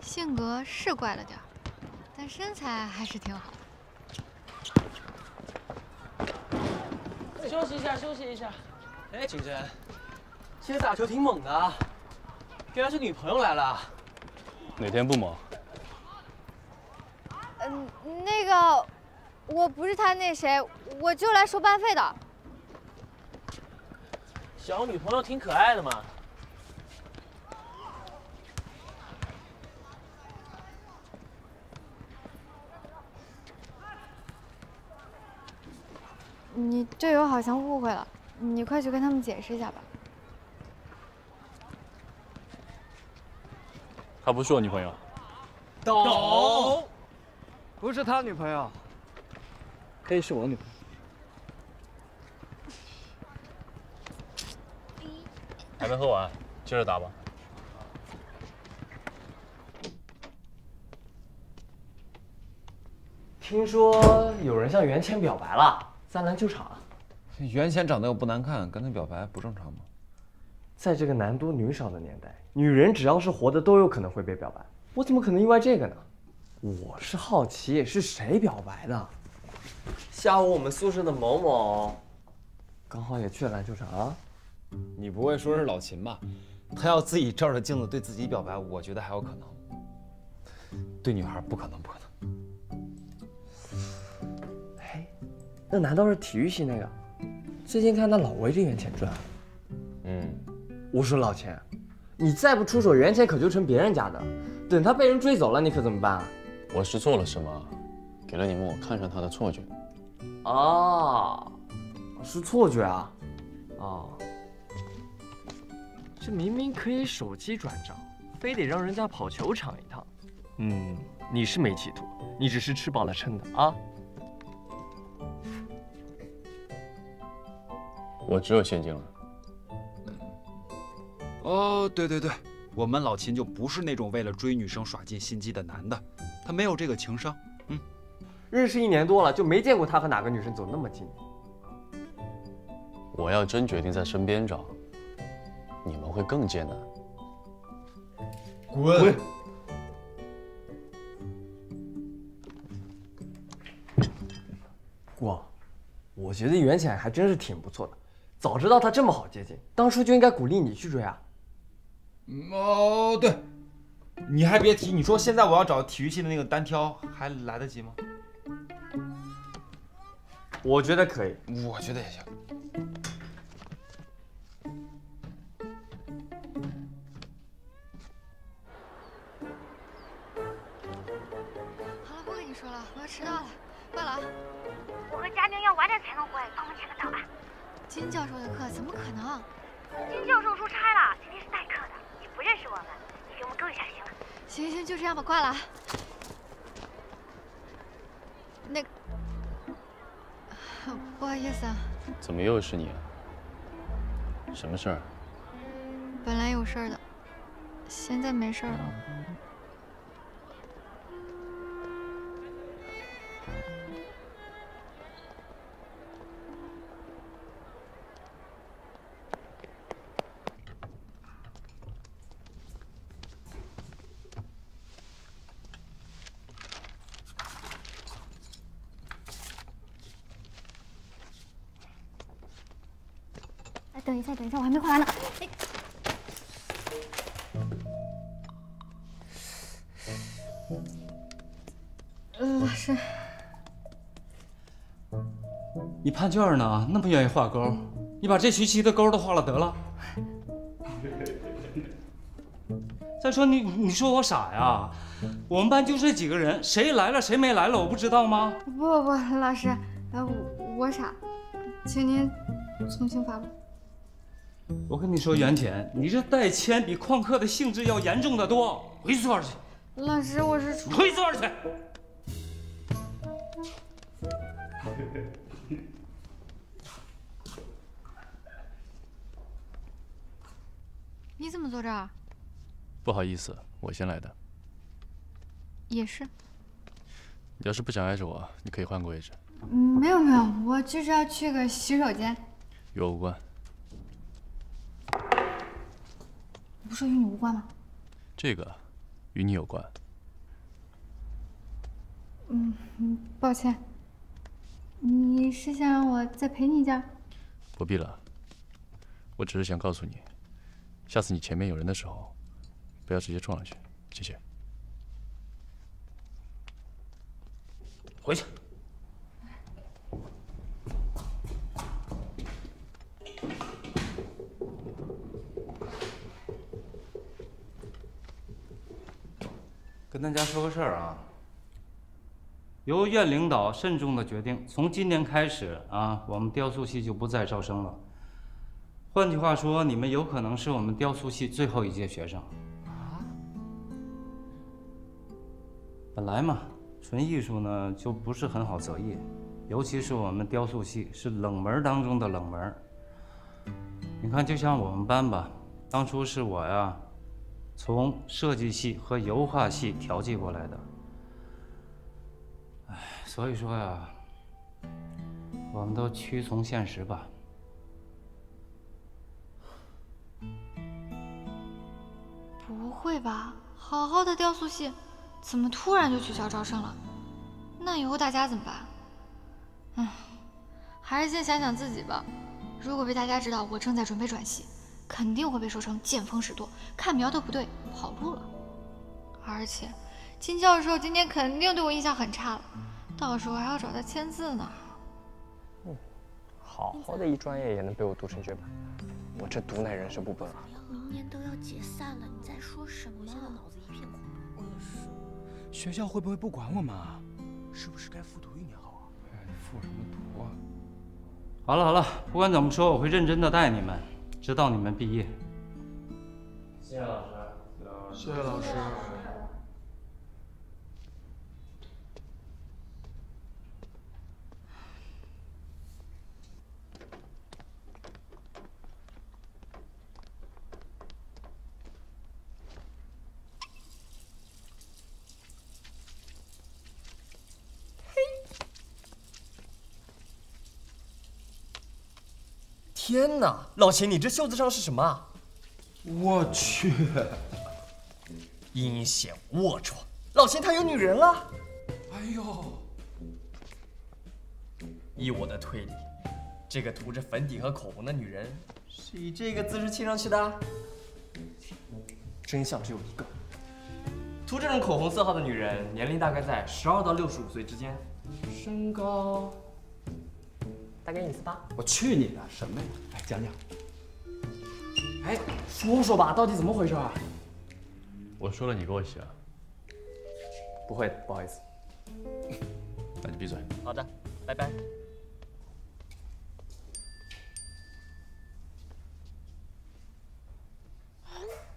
性格是怪了点儿，但身材还是挺好的。休息一下，休息一下。哎，景真，今天打球挺猛的啊，原来是女朋友来了。哪天不猛？那个，我不是他那谁，我就来收班费的。小女朋友挺可爱的嘛。你队友好像误会了，你快去跟他们解释一下吧。她不是我女朋友。懂。不是他女朋友，可以是我女朋友。还没喝完，接着打吧。听说有人向袁谦表白了。在篮球场，袁谦长得又不难看，跟他表白不正常吗？在这个男多女少的年代，女人只要是活的都有可能会被表白，我怎么可能意外这个呢？我是好奇是谁表白的。下午我们宿舍的某某，刚好也去了篮球场啊。你不会说是老秦吧？他要自己照着镜子对自己表白，我觉得还有可能。对女孩不可能，不可能。那难道是体育系那个？最近看他老围着袁谦转。我说老钱，你再不出手，袁谦可就成别人家的。等他被人追走了，你可怎么办啊？我是做了什么，给了你们我看上他的错觉？哦，是错觉啊。哦，这明明可以手机转账，非得让人家跑球场一趟。你是没企图，你只是吃饱了撑的啊。我只有现金了。哦，对，我们老秦就不是那种为了追女生耍尽心机的男的，他没有这个情商。认识1年多了，就没见过他和哪个女生走那么近。我要真决定在身边找，你们会更艰难。滚！哇，我觉得袁潜还真是挺不错的。早知道他这么好接近，当初就应该鼓励你去追啊。哦，对，你还别提，你说现在我要找体育系的那个单挑，还来得及吗？我觉得可以，我觉得也行。好了，不跟你说了，我要迟到了，挂了啊。我和佳宁要晚点才能回，帮我签个到吧。金教授的课怎么可能？金教授出差了，今天是代课的，也不认识我们，你给我们够一下就行了。行，就这样吧，挂了啊。那个，不好意思啊。怎么又是你啊？什么事儿？本来有事儿的，现在没事儿了。等一下，等一下，我还没画完呢。哎，老师，你判卷呢，那么愿意画勾，你把这学期的勾都画了得了。再说你说我傻呀？我们班就这几个人，谁来了谁没来了，我不知道吗？不，老师，我傻，请您从轻发落。我跟你说，袁浅，你这代签比旷课的性质要严重的多。回去坐着去。老师，我是回去坐着去。你怎么坐这儿？不好意思，我先来的。也是。你要是不想挨着我，你可以换个位置。没有，我就是要去个洗手间。与我无关。不是与你无关吗？这个与你有关。抱歉。你是想让我再陪你一下？不必了，我只是想告诉你，下次你前面有人的时候，不要直接冲上去，谢谢。回去。跟大家说个事儿啊，由院领导慎重的决定，从今年开始啊，我们雕塑系就不再招生了。换句话说，你们有可能是我们雕塑系最后一届学生。啊？本来嘛，纯艺术呢就不是很好择业，尤其是我们雕塑系是冷门当中的冷门。你看，就像我们班吧，当初是我呀，从设计系和油画系调剂过来的。哎，所以说呀，我们都屈从现实吧。不会吧？好好的雕塑系，怎么突然就取消招生了？那以后大家怎么办？还是先想想自己吧。如果被大家知道我正在准备转系，肯定会被说成见风使舵，看苗头不对跑路了。而且金教授今天肯定对我印象很差了，到时候还要找他签字呢。好好的一专业也能被我读成绝版，我这毒奶人设不笨啊！明年都要解散了，你在说什么？我现在脑子一片空白。我也是。学校会不会不管我们啊？是不是该复读1年好啊？复什么读啊？好了，不管怎么说，我会认真的带你们，直到你们毕业。谢谢老师。谢谢老师。天哪，老秦，你这袖子上是什么啊？我去，阴险龌龊！老秦他有女人了。哎呦，依我的推理，这个涂着粉底和口红的女人是以这个姿势亲上去的。真相只有一个：涂这种口红色号的女人，年龄大概在12到65岁之间，身高大概1.48。我去你的，什么呀？哎，讲讲。哎，说说吧，到底怎么回事啊？我说了，你给我写啊？不会的，不好意思。那你闭嘴。好的，拜拜。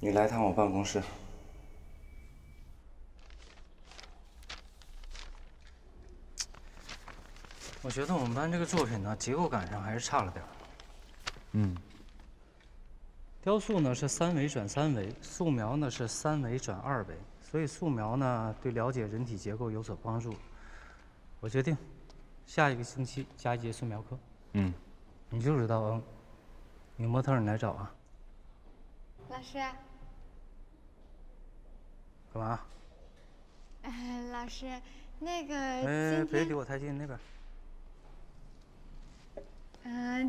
你来趟我办公室。我觉得我们班这个作品呢，结构感上还是差了点。雕塑呢是3维转3维，素描呢是3维转2维，所以素描呢对了解人体结构有所帮助。我决定，下一个星期加一节素描课。你就知道，女模特你来找啊。老师。干嘛？老师，那个别离我太近，那边。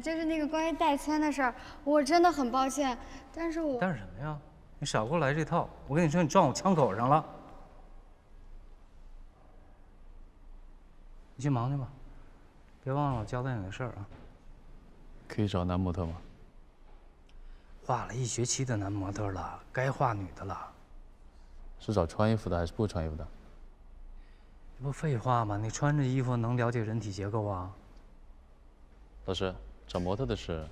就是那个关于代签的事儿，我真的很抱歉，但是我……但是什么呀？你少给我来这套！我跟你说，你撞我枪口上了。你去忙去吧，别忘了我交代你的事儿啊。可以找男模特吗？画了1学期的男模特了，该画女的了。是找穿衣服的还是不穿衣服的？这不废话吗？你穿着衣服能了解人体结构啊？老师，找模特的事……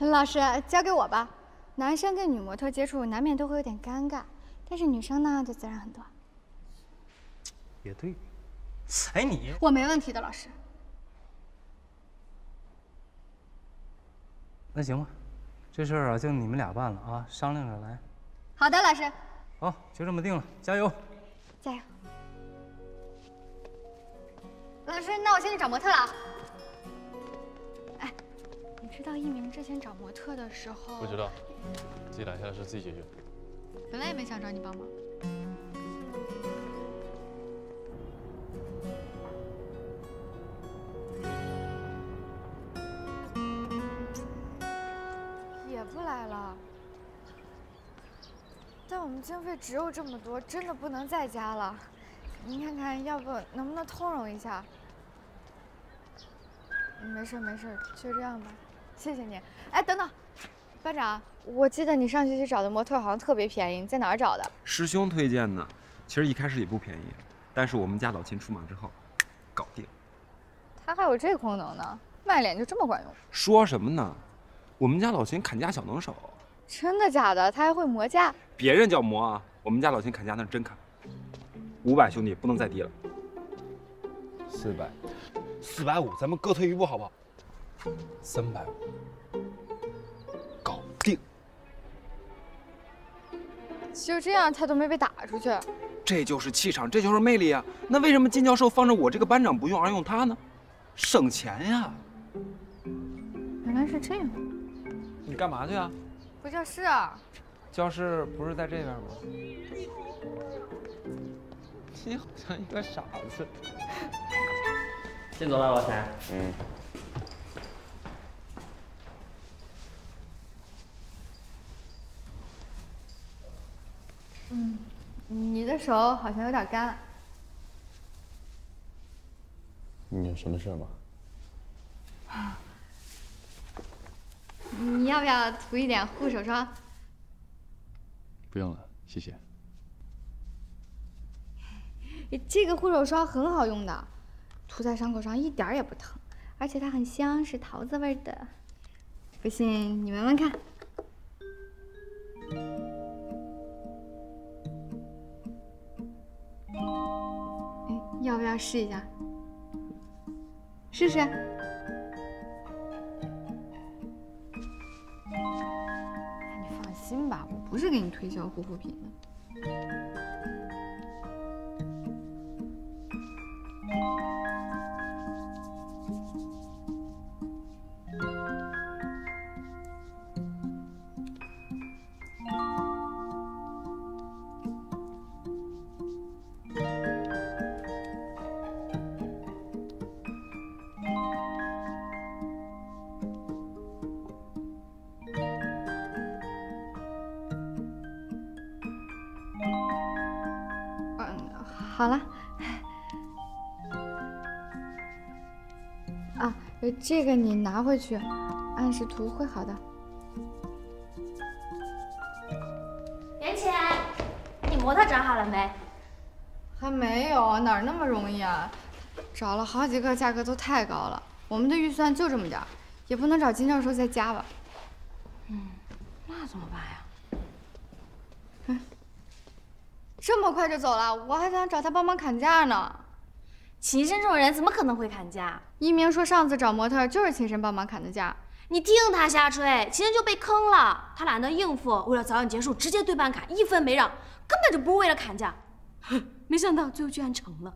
老师，交给我吧。男生跟女模特接触，难免都会有点尴尬，但是女生呢，就自然很多。也对。哎，你……我没问题的，老师。那行吧，这事儿啊，就你们俩办了啊，商量着来。好的，老师。好，就这么定了，加油！加油！老师，那我先去找模特了。哎，你知道一鸣之前找模特的时候……不知道，自己揽下的事自己解决。本来也没想找你帮忙。也不来了。但我们经费只有这么多，真的不能再加了。您看看，要不能不能通融一下？没事没事，就这样吧。谢谢你。哎，等等，班长，我记得你上学期找的模特好像特别便宜，你在哪儿找的？师兄推荐的，其实一开始也不便宜，但是我们家老秦出马之后，搞定。他还有这功能呢，卖脸就这么管用？说什么呢？我们家老秦砍价小能手。真的假的？他还会磨价？别人叫磨啊，我们家老秦砍价那是真砍。500，兄弟，不能再低了。450，咱们各退一步好不好？350，搞定。就这样，他都没被打出去。这就是气场，这就是魅力啊！那为什么金教授放着我这个班长不用，而用他呢？省钱呀！原来是这样。你干嘛去啊？回教室啊。教室不是在这边吗？你好像一个傻子。先走了，老陈。你的手好像有点干。你有什么事吗？你要不要涂一点护手霜？不用了，谢谢。这个护手霜很好用的，涂在伤口上一点也不疼，而且它很香，是桃子味的。不信你闻闻看。要不要试一下？试试。你放心吧，我不是给你推销护肤品的。好了，啊，这个你拿回去，按时涂会好的。袁浅，你模特找好了没？还没有，哪儿那么容易啊？找了好几个，价格都太高了，我们的预算就这么点儿，也不能找金教授再加吧。那怎么办呀？这么快就走了，我还想找他帮忙砍价呢。秦深这种人怎么可能会砍价？一鸣说上次找模特就是秦深帮忙砍的价。你听他瞎吹，秦晨就被坑了。他懒得应付，为了早点结束，直接对半砍，1分没让，根本就不是为了砍价。没想到最后居然成了。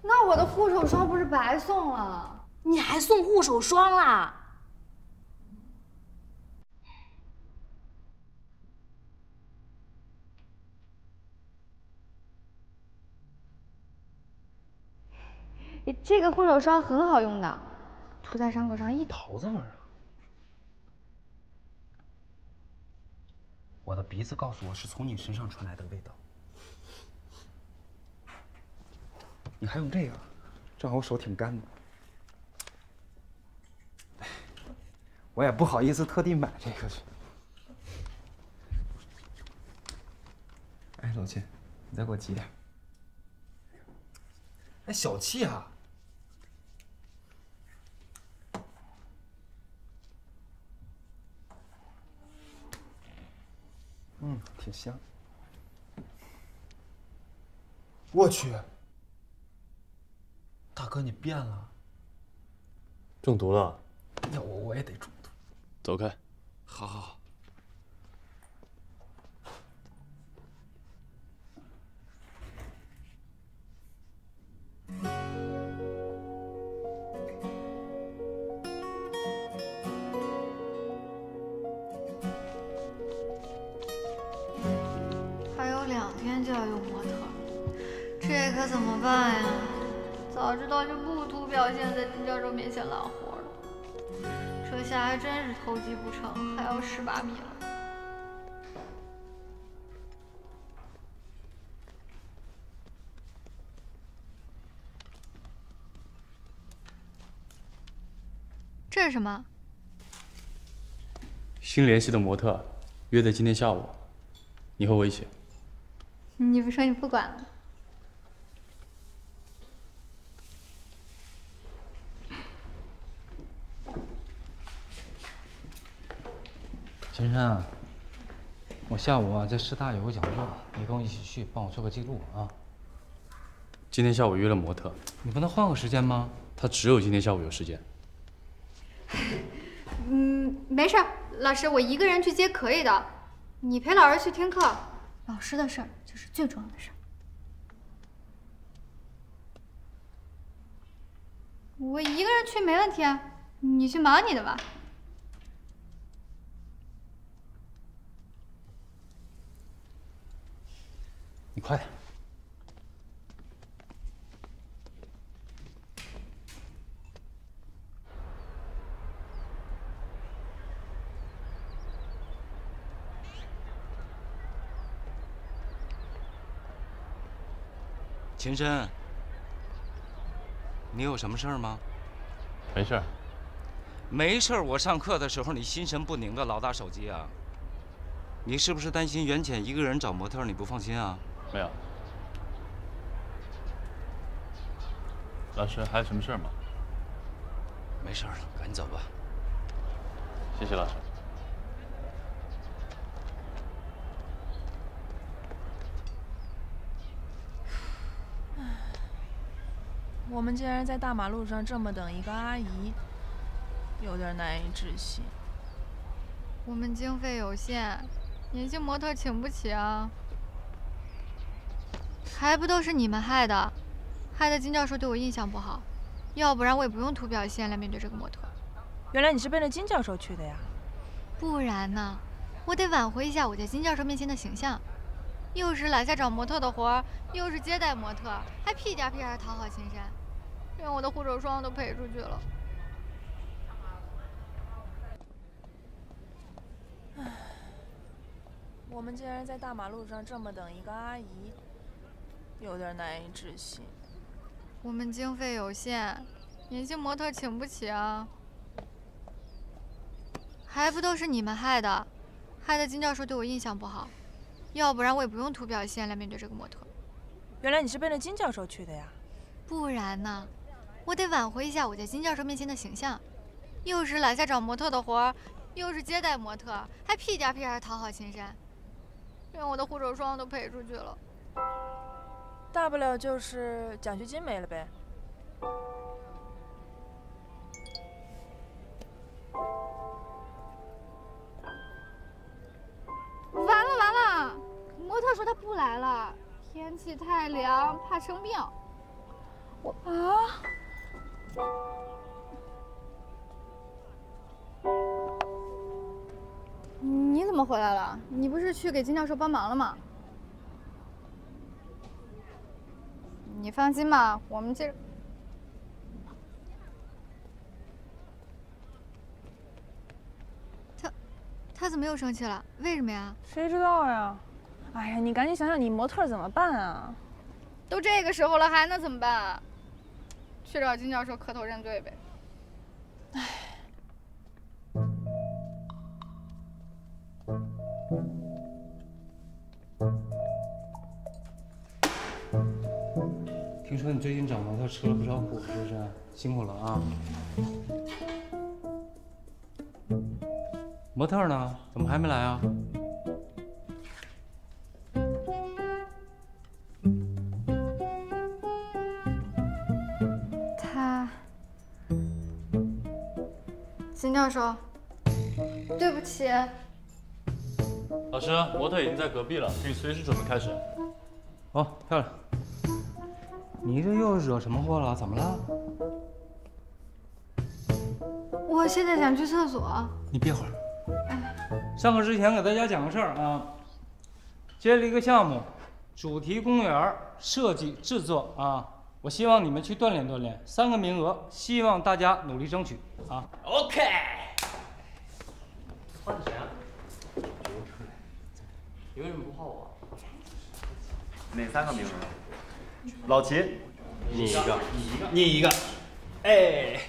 那我的护手霜不是白送了？你还送护手霜啦？这个护手霜很好用的，涂在伤口上一点。桃子味儿啊！我的鼻子告诉我是从你身上传来的味道。你还用这个？正好我手挺干的。我也不好意思特地买这个去。哎，老秦，你再给我挤点。哎，小气啊！挺香。我去，大哥你变了，中毒了。要我也得中毒。走开。好好好。还有2天就要用模特，这可怎么办呀？早知道就不图表现，在金教授面前揽活了。这下还真是偷鸡不成，还要18米了。这是什么？新联系的模特，约在今天下午，你和我一起。你不说你不管了？秦山，我下午在师大有个讲座，你跟我一起去，帮我做个记录啊。今天下午约了模特，你不能换个时间吗？他只有今天下午有时间。没事儿，老师，我一个人去接可以的。你陪老师去听课，老师的事儿就是最重要的事儿。我一个人去没问题啊，你去忙你的吧。你快点。秦深，你有什么事儿吗？没事儿。没事儿。我上课的时候你心神不宁的老打手机啊。你是不是担心袁浅一个人找模特你不放心啊？没有。老师，还有什么事儿吗？没事了，赶紧走吧。谢谢老师。我们竟然在大马路上这么等一个阿姨，有点难以置信。我们经费有限，年轻模特请不起啊。还不都是你们害的，害得金教授对我印象不好，要不然我也不用图表现来面对这个模特。原来你是奔着金教授去的呀？不然呢？我得挽回一下我在金教授面前的形象。又是揽下找模特的活儿，又是接待模特，还屁颠屁颠讨好秦山，连我的护手霜都赔出去了。唉，我们竟然在大马路上这么等一个阿姨，有点难以置信。我们经费有限，年轻模特请不起啊。还不都是你们害的，害得金教授对我印象不好。要不然我也不用图表现来面对这个模特。原来你是奔着金教授去的呀？不然呢？我得挽回一下我在金教授面前的形象。又是揽下找模特的活儿，又是接待模特，还屁颠屁颠讨好秦山，连我的护手霜都赔出去了。大不了就是奖学金没了呗。完了！模特说他不来了，天气太凉，怕生病。你怎么回来了？你不是去给金教授帮忙了吗？你放心吧，我们接着。他怎么又生气了？为什么呀？谁知道呀？哎呀，你赶紧想想你模特怎么办啊？都这个时候了，还能怎么办啊？去找金教授磕头认罪呗。唉。听说你最近找模特吃了不少苦，是不是？辛苦了啊！模特呢？怎么还没来啊？金教授，对不起。老师，模特已经在隔壁了，可以随时准备开始。哦，漂亮。你这又惹什么祸了？怎么了？我现在想去厕所。你憋会儿。上课之前给大家讲个事儿啊，接了一个项目，主题公园设计制作啊，我希望你们去锻炼锻炼，3个名额，希望大家努力争取啊。OK。换谁啊？你为什么不换我？哪3个名额？老秦，你一个，你一个，哎。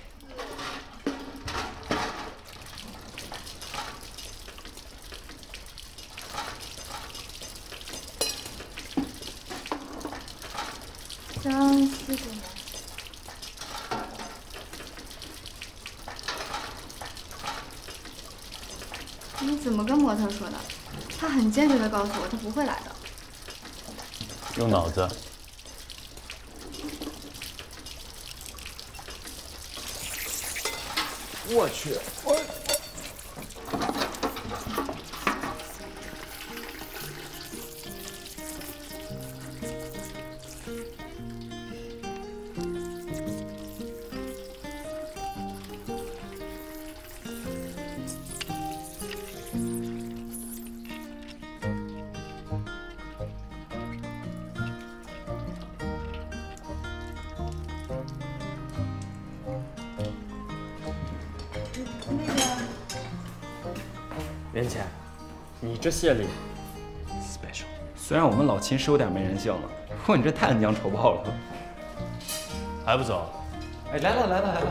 张西主任，你怎么跟模特说的？他很坚决的告诉我，他不会来的。用脑子。我去，袁浅，你这谢礼 special。虽然我们老秦是有点没人性了，不过你这太恩将仇报了。还不走？哎，来了。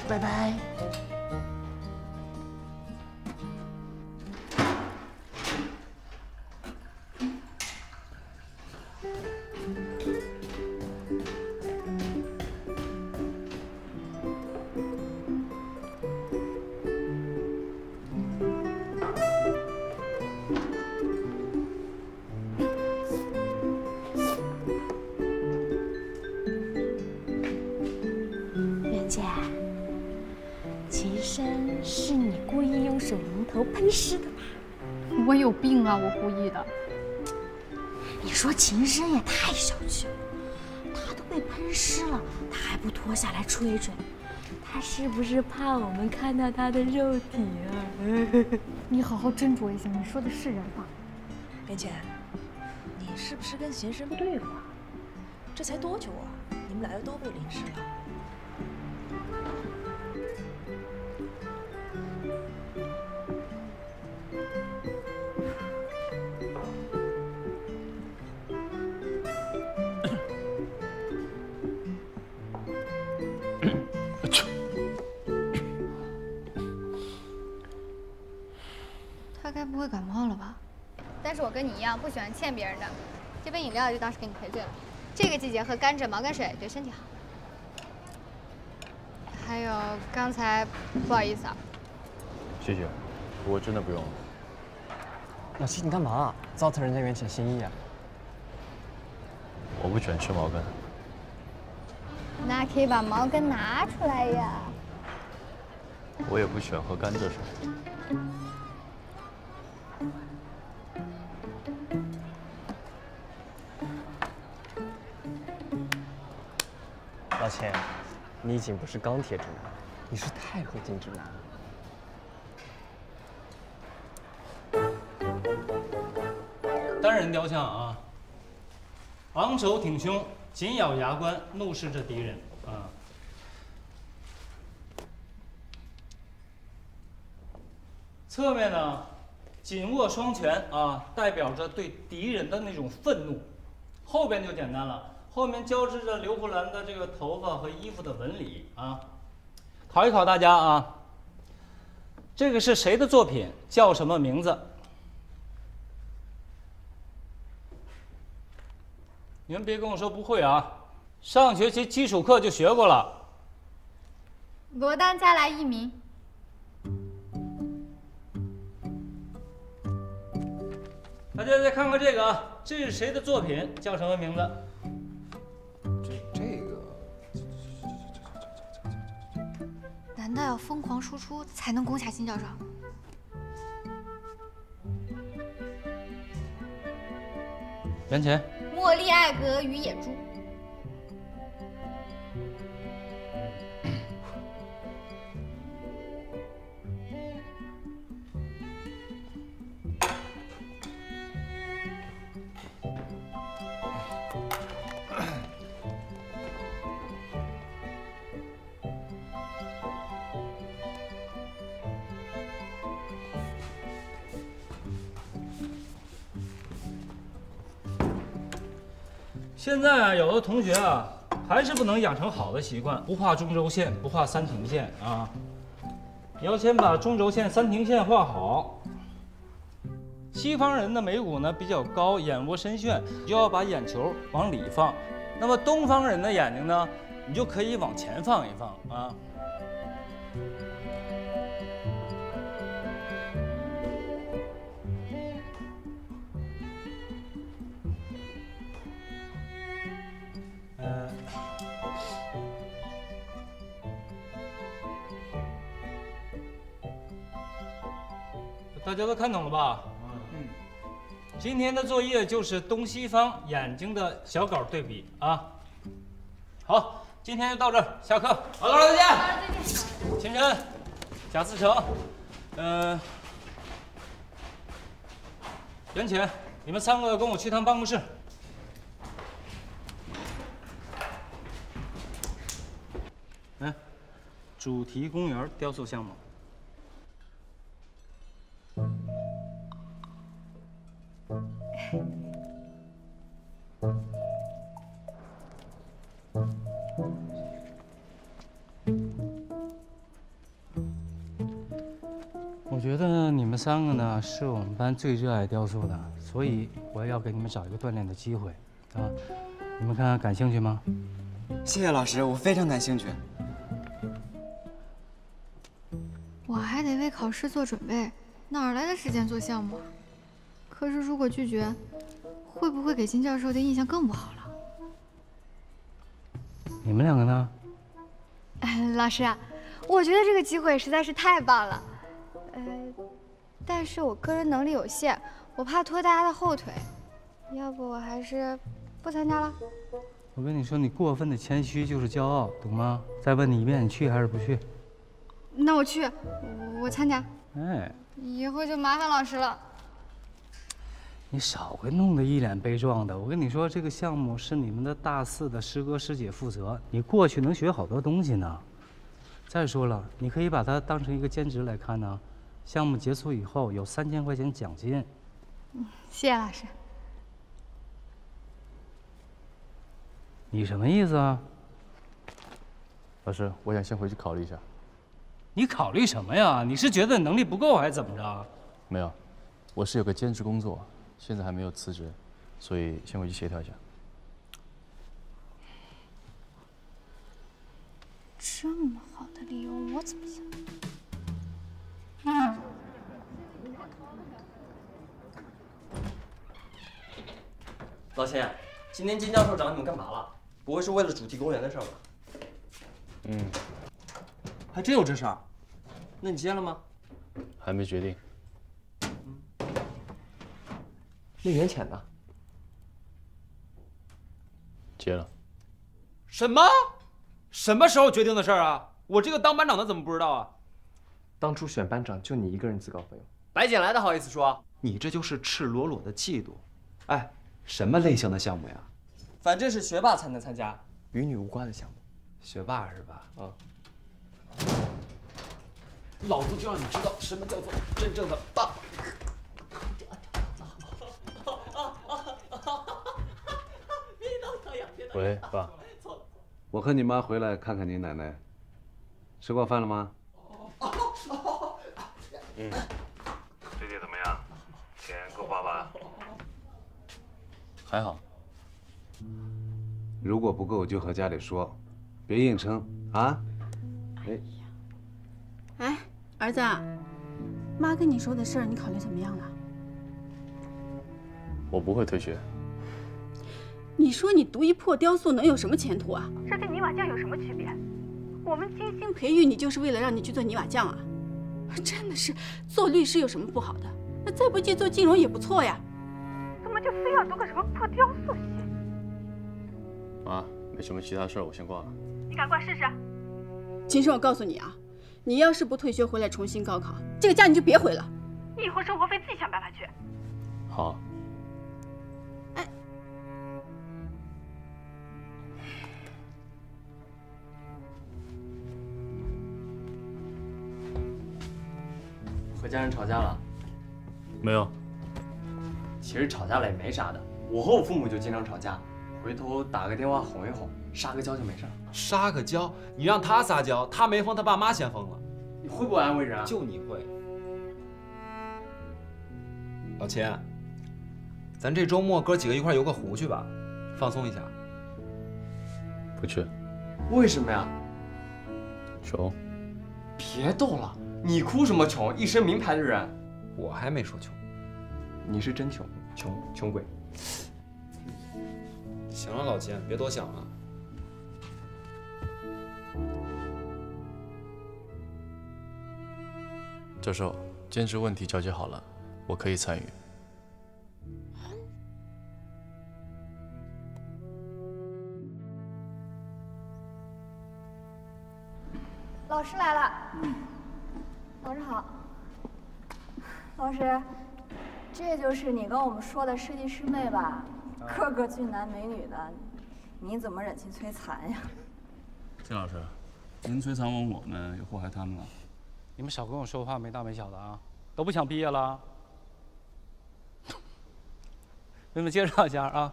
拜拜。喷湿的吧？我有病啊！我故意的。你说秦深也太小气了，他都被喷湿了，他还不脱下来吹吹，他是不是怕我们看到他的肉体啊？你好好斟酌一下，你说的是人话。袁浅，你是不是跟秦深不对付啊？这才多久啊？你们俩又都被淋湿了。他该不会感冒了吧？但是我跟你一样不喜欢欠别人的，这杯饮料就当是给你赔罪了。这个季节喝甘蔗毛甘水对身体好。还有刚才不好意思啊。谢谢，不过真的不用了。老七，你干嘛？糟蹋人家袁浅心意啊！我不喜欢吃毛根。那可以把毛根拿出来呀。我也不喜欢喝甘蔗水。老钱，你已经不是钢铁直男，你是钛合金直男了。 单人雕像啊，昂首挺胸，紧咬牙关，怒视着敌人啊。侧面呢，紧握双拳啊，代表着对敌人的那种愤怒。后边就简单了，后面交织着刘胡兰的这个头发和衣服的纹理啊。考一考大家啊，这个是谁的作品？叫什么名字？ 你们别跟我说不会啊！上学期基础课就学过了。罗丹加来一名。大家再看看这个啊，这是谁的作品？叫什么名字？这个，难道要疯狂输出才能攻下金教授？袁乾。 茉莉艾格与野猪。现在啊，有的同学啊，还是不能养成好的习惯，不画中轴线，不画三停线啊。你要先把中轴线、三停线画好。西方人的眉骨呢比较高，眼窝深陷，你就要把眼球往里放。那么东方人的眼睛呢，你就可以往前放一放啊。 大家都看懂了吧？嗯。今天的作业就是东西方眼睛的小稿对比啊。好，今天就到这儿，下课。好，老师再见。秦晨、贾思成，袁潜，你们3个跟我去趟办公室。主题公园雕塑项目。 我觉得你们3个呢是我们班最热爱雕塑的，所以我要给你们找一个锻炼的机会，啊，你们看感兴趣吗？谢谢老师，我非常感兴趣。我还得为考试做准备，哪来的时间做项目？可是如果拒绝，会不会给金教授的印象更不好了？你们2个呢？老师啊，我觉得这个机会实在是太棒了。但是我个人能力有限，我怕拖大家的后腿，要不我还是不参加了。我跟你说，你过分的谦虚就是骄傲，懂吗？再问你一遍，你去还是不去？那我去，我参加。哎，以后就麻烦老师了。你少给弄得一脸悲壮的。我跟你说，这个项目是你们的大4的师哥师姐负责，你过去能学好多东西呢。再说了，你可以把它当成一个兼职来看呢。项目结束以后有3000块钱奖金。谢谢老师。你什么意思啊？老师，我想先回去考虑一下。你考虑什么呀？你是觉得能力不够还是怎么着？没有，我是有个兼职工作，现在还没有辞职，所以先回去协调一下。这么好的理由，我怎么想？老钱，今天金教授找你们干嘛了？不会是为了主题公园的事儿吧？嗯，还真有这事儿？那你接了吗？还没决定。那袁潜呢？接了。什么？什么时候决定的事儿啊？我这个当班长的怎么不知道啊？当初选班长就你一个人自告奋勇，白捡来的好意思说？你这就是赤裸裸的嫉妒。哎，什么类型的项目呀？反正是学霸才能参加，与你无关的项目。学霸是吧？嗯。老子就让你知道什么叫做真正的霸。喂，爸。我和你妈回来看看你奶奶。吃过饭了吗？嗯。最近怎么样？钱够花吧？还好。如果不够就和家里说，别硬撑啊。哎，儿子，妈跟你说的事儿，你考虑怎么样了？我不会退学。你说你读一破雕塑能有什么前途啊？这跟泥瓦匠有什么区别？我们精心培育你，就是为了让你去做泥瓦匠啊！真的是，做律师有什么不好的？那再不济做金融也不错呀。怎么就非要读个什么破雕塑系？妈，没什么其他事儿，我先挂了。你敢过来试试？秦生，我告诉你啊，你要是不退学回来重新高考，这个家你就别回了。你以后生活费自己想办法去。好。和家人吵架了？没有。其实吵架了也没啥的，我和我父母就经常吵架，回头打个电话哄一哄，撒个娇就没事了。撒个娇？你让他撒娇，他没疯，他爸妈先疯了。你会不会安慰人啊？就你会。老秦，咱这周末哥几个一块游个湖去吧，放松一下。不去。为什么呀？穷。别逗了。你哭什么穷？一身名牌的人，我还没说穷，你是真穷，穷鬼。行了，老秦，别多想了。教授，兼职问题交接好了，我可以参与。老师来了。老师好，老师，这就是你跟我们说的师弟师妹吧？个个俊男美女的，你怎么忍心摧残呀？金老师，您摧残完我们，又祸害他们了。你们少跟我说话没大没小的啊！都不想毕业了？给你们介绍一下啊，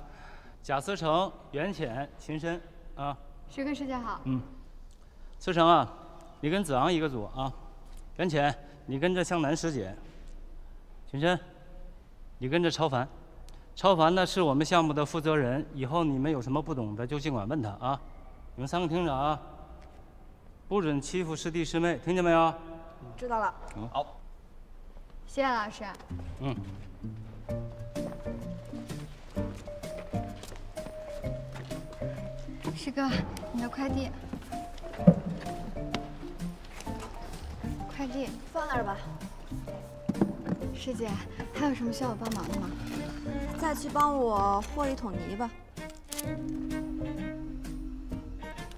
贾思成、袁潜、秦深啊。师哥师姐好。思成啊，你跟子昂一个组啊。袁潜，你跟着湘南师姐；秦深，你跟着超凡。超凡呢是我们项目的负责人，以后你们有什么不懂的就尽管问他啊。你们3个听着啊，不准欺负师弟师妹，听见没有？知道了。好。谢谢老师。师哥，你的快递。快递放那儿吧。师姐，还有什么需要我帮忙的吗？再去帮我和一桶泥吧。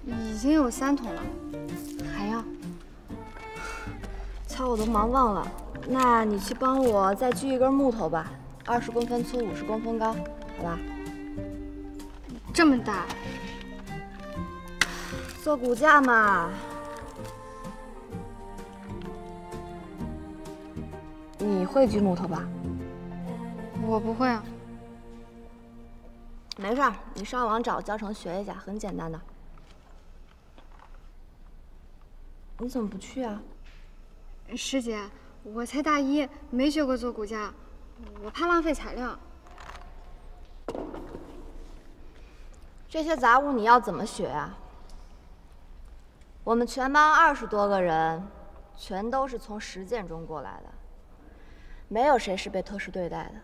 已经有3桶了，还要？瞧我都忙忘了。那你去帮我再锯一根木头吧，20公分粗，50公分高，好吧？这么大？做骨架嘛。你会锯木头吧？我不会啊。没事儿，你上网找教程学一下，很简单的。你怎么不去啊？师姐，我才大1，没学过做骨架，我怕浪费材料。这些杂物你要怎么学啊？我们全班20多个人，全都是从实践中过来的。没有谁是被特殊对待的。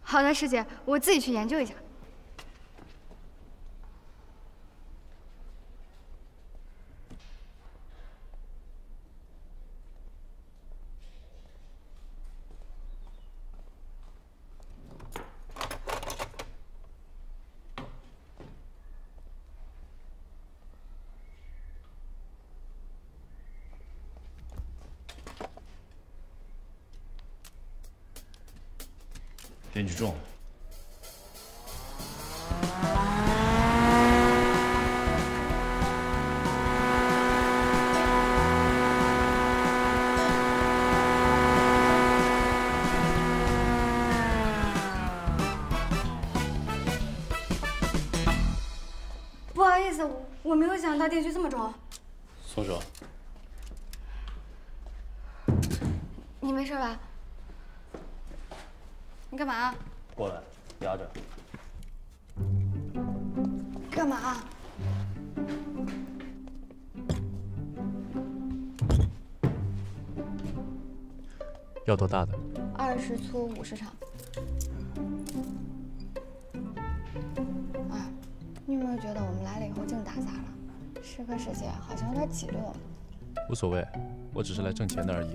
好的，师姐，我自己去研究一下。先举重。不好意思，我没有想到电锯这么重。松手。你没事吧？你干嘛？过来，压着。干嘛？要多大的20粗50长。啊，你有没有觉得我们来了以后净打杂了？师哥师姐好像有点挤兑我们。无所谓，我只是来挣钱的而已。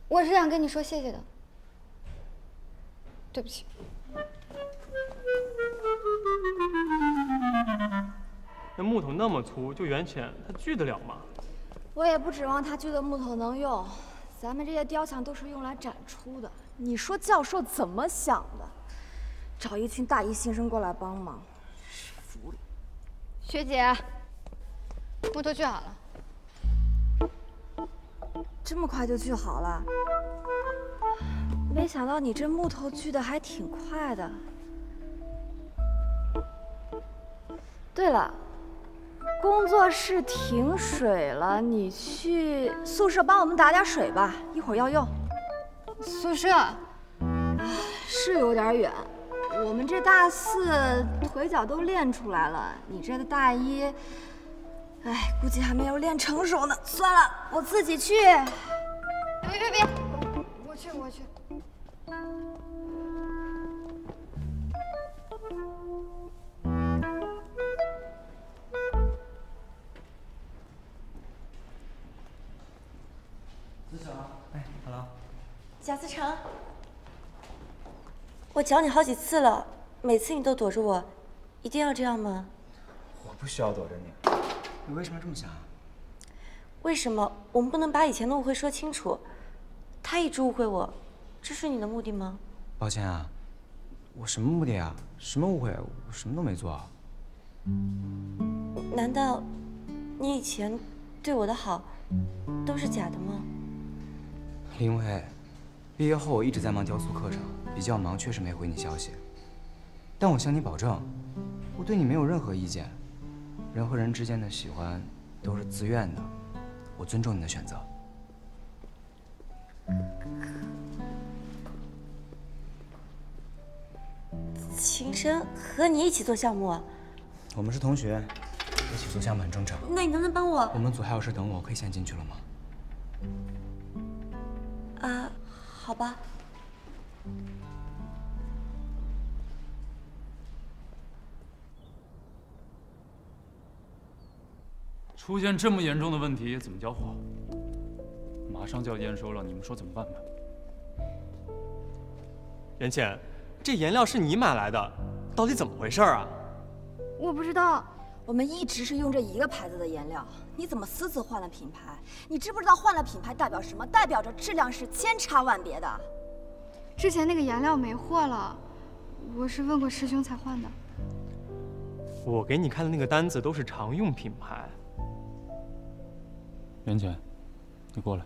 我是想跟你说谢谢的，对不起。那木头那么粗，就圆钳，它锯得了吗？我也不指望它锯的木头能用，咱们这些雕像都是用来展出的。你说教授怎么想的？找一群大一新生过来帮忙，服了。学姐，木头锯好了。这么快就锯好了？没想到你这木头锯的还挺快的。对了，工作室停水了，你去宿舍帮我们打点水吧，一会儿要用。宿舍？是有点远，我们这大4腿脚都练出来了，你这个大1。哎，估计还没有练成熟呢。算了，我自己去。别，我去。子成，哎，好了。贾思成，我找你好几次了，每次你都躲着我，一定要这样吗？我不需要躲着你。你为什么这么想？为什么我们不能把以前的误会说清楚？他一直误会我，这是你的目的吗？抱歉啊，我什么目的啊？什么误会？我什么都没做啊。难道你以前对我的好都是假的吗？林薇，毕业后我一直在忙雕塑课程，比较忙，确实没回你消息。但我向你保证，我对你没有任何意见。人和人之间的喜欢都是自愿的，我尊重你的选择。秦深和你一起做项目啊？我们是同学，一起做项目很正常。那你能不能帮我？我们组还有事等我，可以先进去了吗？啊，好吧。出现这么严重的问题，怎么交货？马上就要验收了，你们说怎么办吧？袁倩，这颜料是你买来的，到底怎么回事啊？我不知道，我们一直是用这一个牌子的颜料，你怎么私自换了品牌？你知不知道换了品牌代表什么？代表着质量是千差万别的。之前那个颜料没货了，我是问过师兄才换的。我给你看的那个单子都是常用品牌。袁姐，你过来。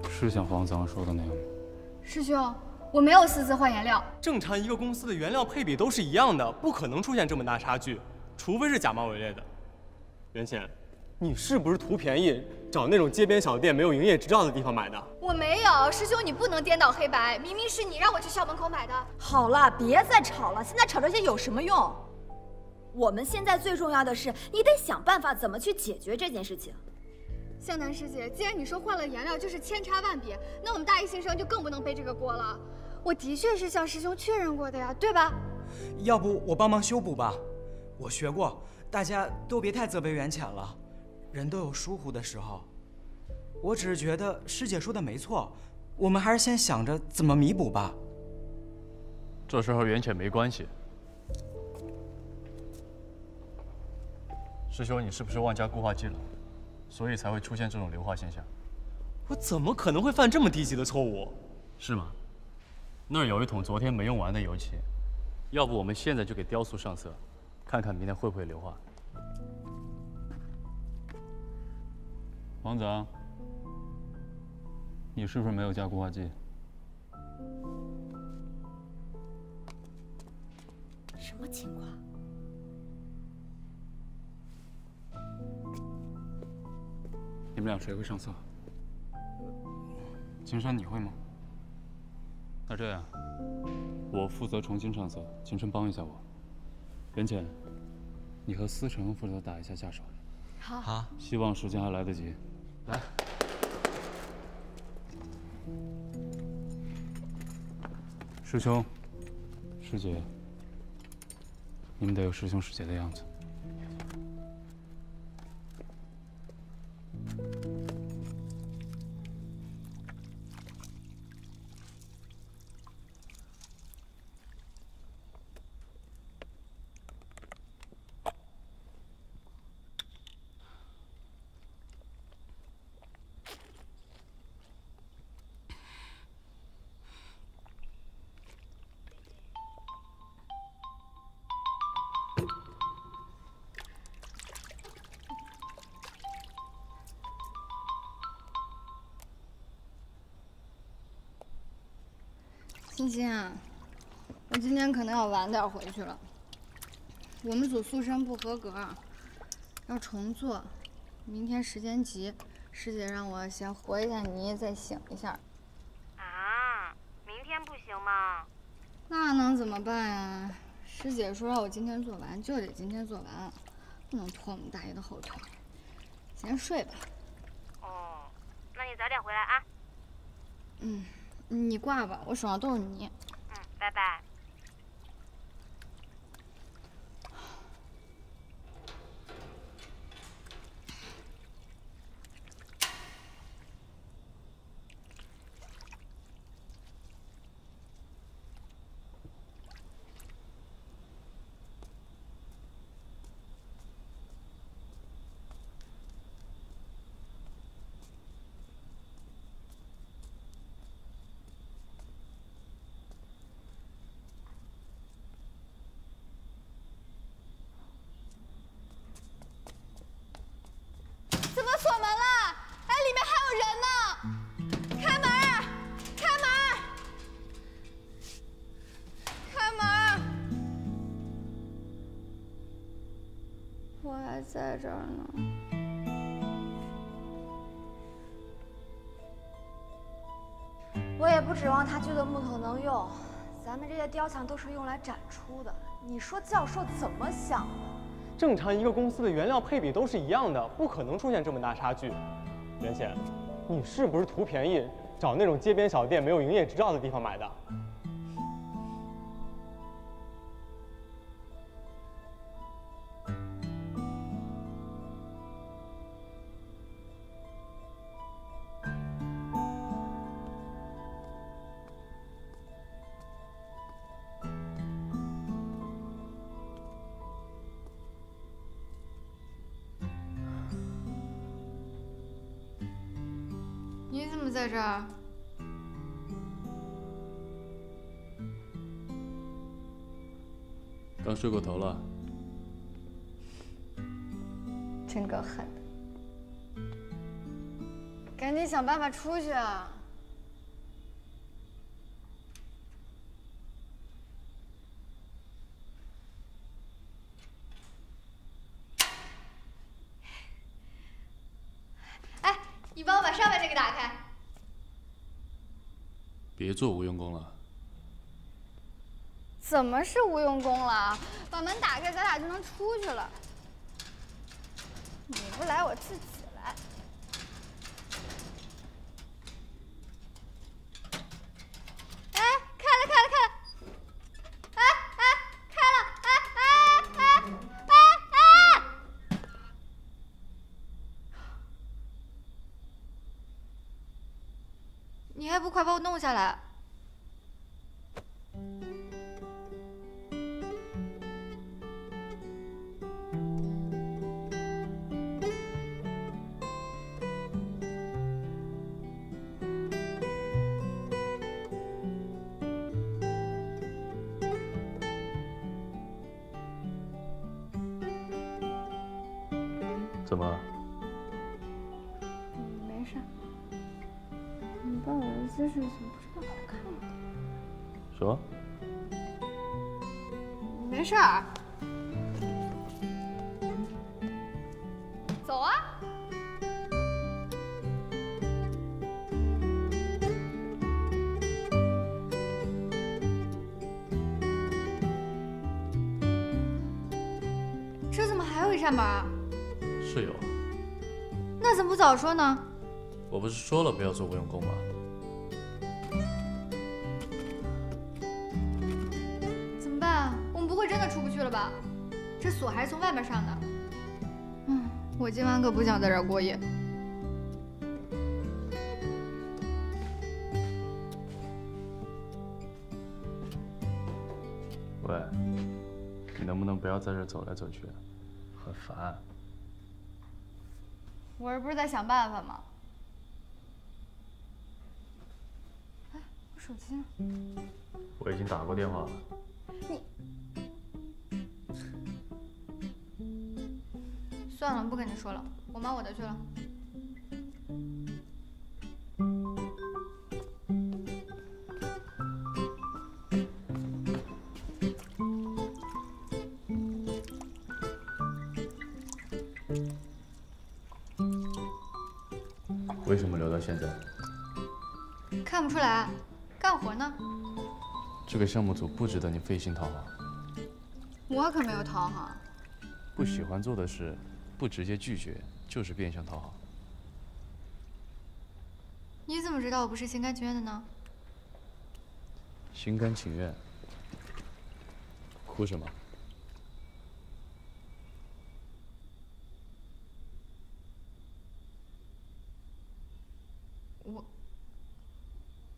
是像黄桑说的那样吗？师兄，我没有私自换颜料。正常一个公司的原料配比都是一样的，不可能出现这么大差距，除非是假冒伪劣的。袁倩，你是不是图便宜，找那种街边小店没有营业执照的地方买的？我没有，师兄，你不能颠倒黑白，明明是你让我去校门口买的。好了，别再吵了，现在吵这些有什么用？我们现在最重要的是，你得想办法怎么去解决这件事情。向南师姐，既然你说换了颜料就是千差万别，那我们大一新生就更不能背这个锅了。我的确是向师兄确认过的呀，对吧？要不我帮忙修补吧，我学过，大家都别太责备缘浅了，人都有疏忽的时候。我只是觉得师姐说的没错，我们还是先想着怎么弥补吧。这事和缘浅没关系。师兄，你是不是忘加固化剂了？所以才会出现这种硫化现象。我怎么可能会犯这么低级的错误？是吗？那儿有一桶昨天没用完的油漆，要不我们现在就给雕塑上色，看看明天会不会硫化。王子，你是不是没有加固化剂？什么情况？你们俩谁会上色？金山，你会吗？那这样，我负责重新上色，金山帮一下我。缘浅，你和思成负责打一下下手。好。好。希望时间还来得及。来。师兄，师姐，你们得有师兄师姐的样子。欣欣啊，我今天可能要晚点回去了。我们组塑身不合格，要重做。明天时间急，师姐让我先和一下泥，再醒一下。啊，明天不行吗？那能怎么办呀？师姐说让我今天做完，就得今天做完，不能拖我们大爷的后腿。先睡吧。哦，那你早点回来啊。嗯。你挂吧，我手上都是泥。嗯，拜拜。锁门了！哎，里面还有人呢！开门！开门！开门！我还在这儿呢。我也不指望他锯的木头能用，咱们这些雕像都是用来展出的。你说教授怎么想的？正常一个公司的原料配比都是一样的，不可能出现这么大差距。袁显，你是不是图便宜，找那种街边小店没有营业执照的地方买的？你怎么在这儿？刚睡过头了。真够狠的！赶紧想办法出去啊！打开。别做无用功了。怎么是无用功了？把门打开，咱俩就能出去了。你不来，我自己来。哎，开了，开了，开了！哎哎，开了！哎哎哎哎哎！你还不快把我弄下来？怎么了？没事。你抱我的姿势怎么不知道好看一点？什么？没事儿。走啊！这怎么还有一扇门啊？是有。那怎么不早说呢？我不是说了不要做无用功吗？怎么办？我们不会真的出不去了吧？这锁还是从外面上的。我今晚可不想在这儿过夜。喂，你能不能不要在这儿走来走去，很烦。我这不是在想办法吗？哎，我手机呢？我已经打过电话了。算了，不跟你说了，我忙我的去了。为什么留到现在？看不出来，干活呢。这个项目组不值得你费心讨好。我可没有讨好。不喜欢做的事，不直接拒绝，就是变相讨好。你怎么知道我不是心甘情愿的呢？心甘情愿？哭什么？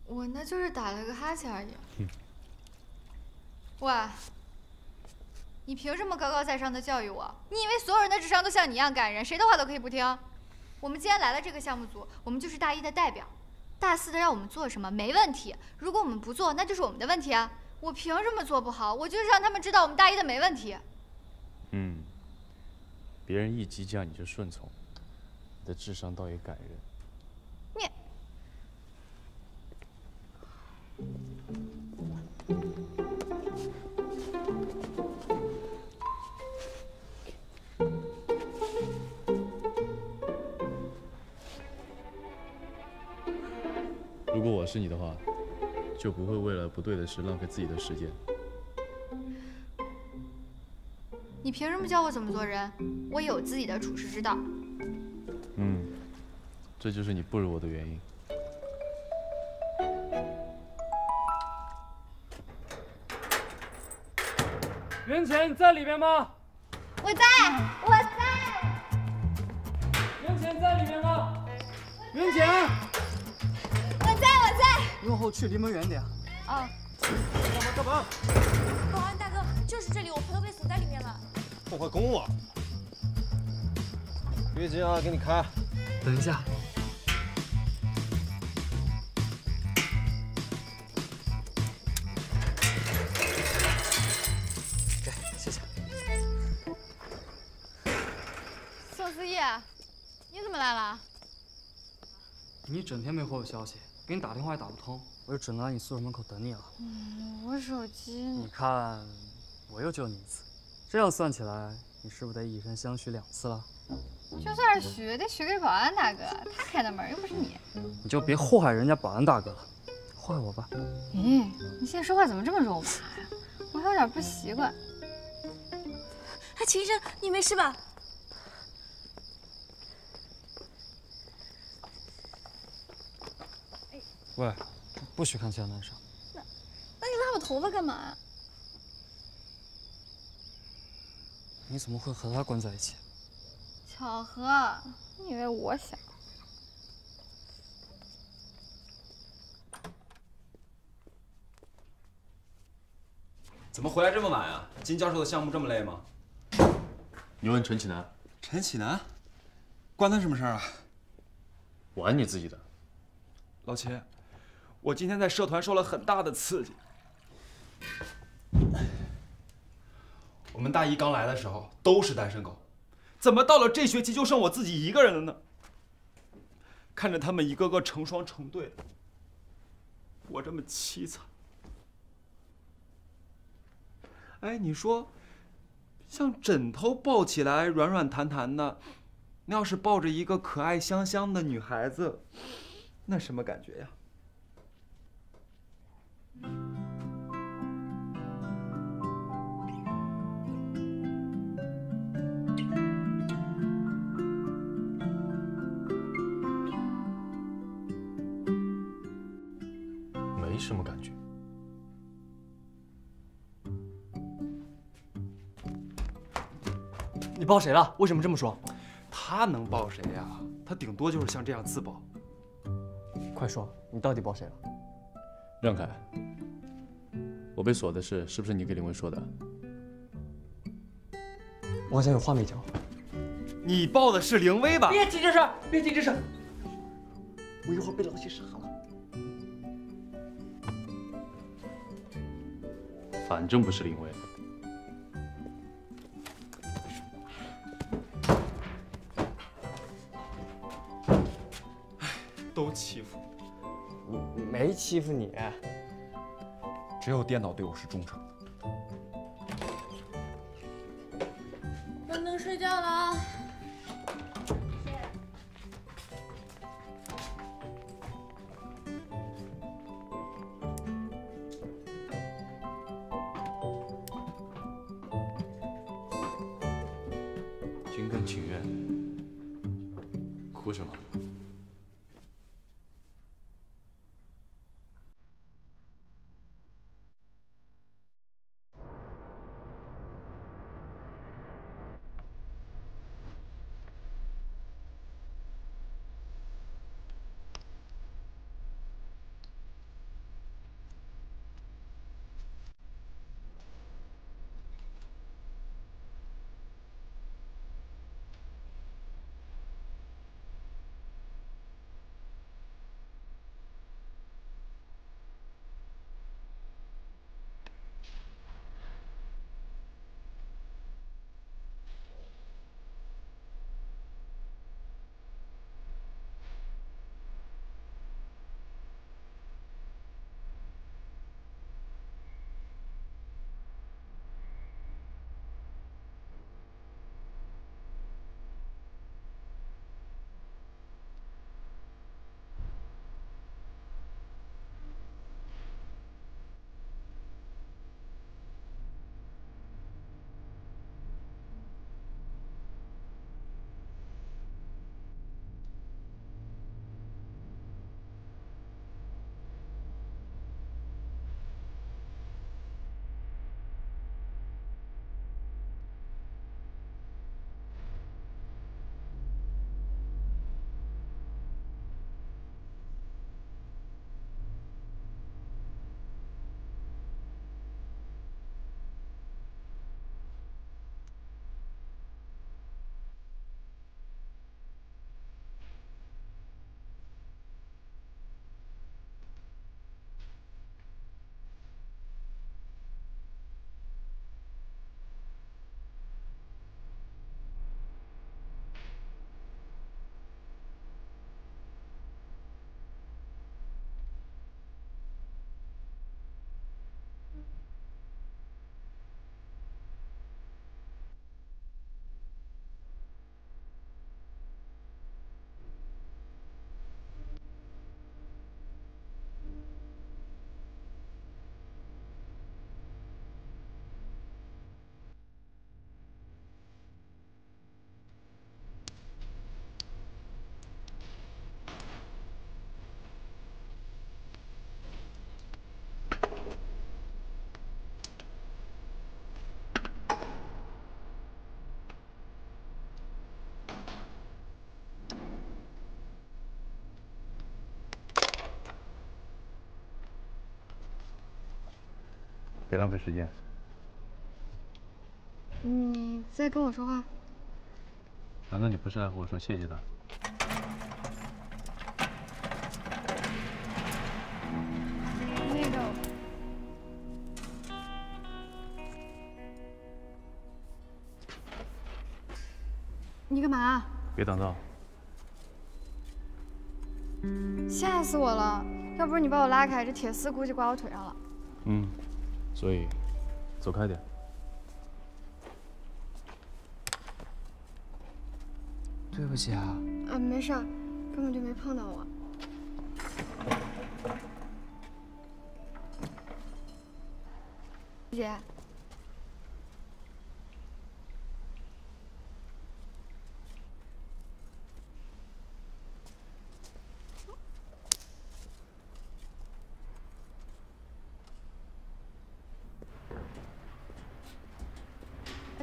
我那就是打了个哈欠而已。喂，你凭什么高高在上的教育我？你以为所有人的智商都像你一样感人，谁的话都可以不听？我们既然来了这个项目组，我们就是大一的代表，大四的让我们做什么没问题，如果我们不做，那就是我们的问题啊！我凭什么做不好？我就是让他们知道我们大一的没问题。别人一激将你就顺从，你的智商倒也感人。你。如果我是你的话，就不会为了不对的事浪费自己的时间。你凭什么教我怎么做人？我有自己的处世之道。这就是你不如我的原因。袁浅，你在里面吗？我在，我在。袁浅在里面吗？袁浅，我在。你往后去，离门远点。啊。干嘛？保安大哥，就是这里，我朋友被锁在里面了。破坏公物啊！别急啊，给你开。等一下。给，谢谢。宋思义，你怎么来了？你整天没回我消息，给你打电话也打不通，我就只能来你宿舍门口等你了。我手机。你看，我又救你一次，这样算起来，你是不是得以身相许2次了？就算是许，得许给保安大哥，他开的门，又不是你。你就别祸害人家保安大哥了，祸害我吧。咦，你现在说话怎么这么肉麻呀？我还有点不习惯。哎，秦深，你没事吧？喂，不许看其他男生。那你拉我头发干嘛呀？你怎么会和他关在一起？巧合，你以为我想？怎么回来这么晚啊？金教授的项目这么累吗？你问陈启南。陈启南，关他什么事儿啊？玩你自己的。老秦，我今天在社团受了很大的刺激。我们大一刚来的时候都是单身狗，怎么到了这学期就剩我自己一个人了呢？看着他们一个个成双成对的，我这么凄惨。哎，你说，像枕头抱起来软软弹弹的，那要是抱着一个可爱香香的女孩子，那什么感觉呀？没什么感觉。你抱谁了？为什么这么说？他能抱谁呀？他顶多就是像这样自抱。快说，你到底抱谁了？让开！我被锁的事是不是你给林薇说的？我好像有话没讲。你抱的是凌薇吧？别提这事，别提这事，我一会儿被老七杀了。反正不是林薇。都欺负你，没欺负你。只有电脑对我是忠诚的。关灯睡觉了啊。心甘情愿，哭什么？别浪费时间。你在跟我说话？难道你不是来和我说谢谢的？那个，你干嘛？别挡道。吓死我了！要不是你把我拉开，这铁丝估计挂我腿上了。所以走开点。对不起啊。没事儿，根本就没碰到我。姐。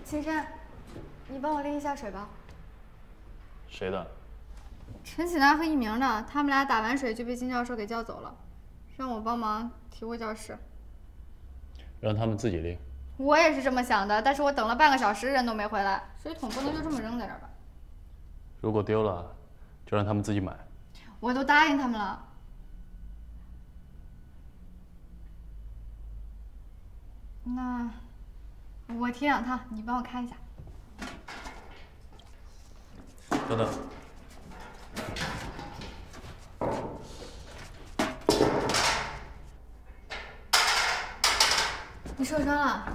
秦深，你帮我拎一下水吧。谁的？陈启南和一鸣的，他们俩打完水就被金教授给叫走了，让我帮忙提回教室。让他们自己拎。我也是这么想的，但是我等了半个小时，人都没回来，水桶不能就这么扔在这儿吧？如果丢了，就让他们自己买。我都答应他们了。那我提2趟，你帮我看一下。等等。你受伤了？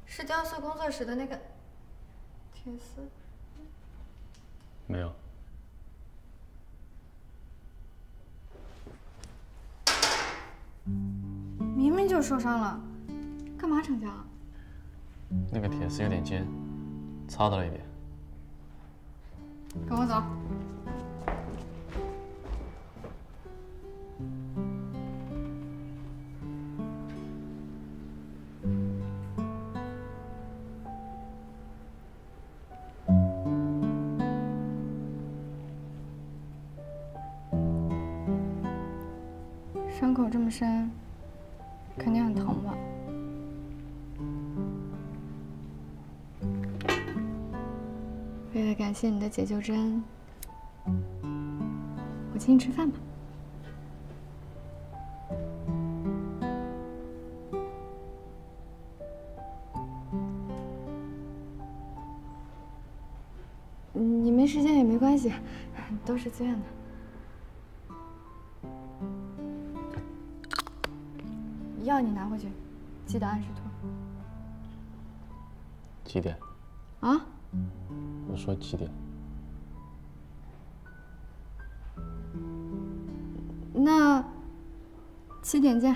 是雕塑工作室的那个铁丝？没有。明明就受伤了，干嘛逞强？那个铁丝有点尖，擦到了一点。跟我走。伤口这么深，肯定很疼吧？为了感谢你的解救之恩，我请你吃饭吧。你没时间也没关系，都是自愿的。药你拿回去，记得按时吞。几点？啊？我说几点？那7点见。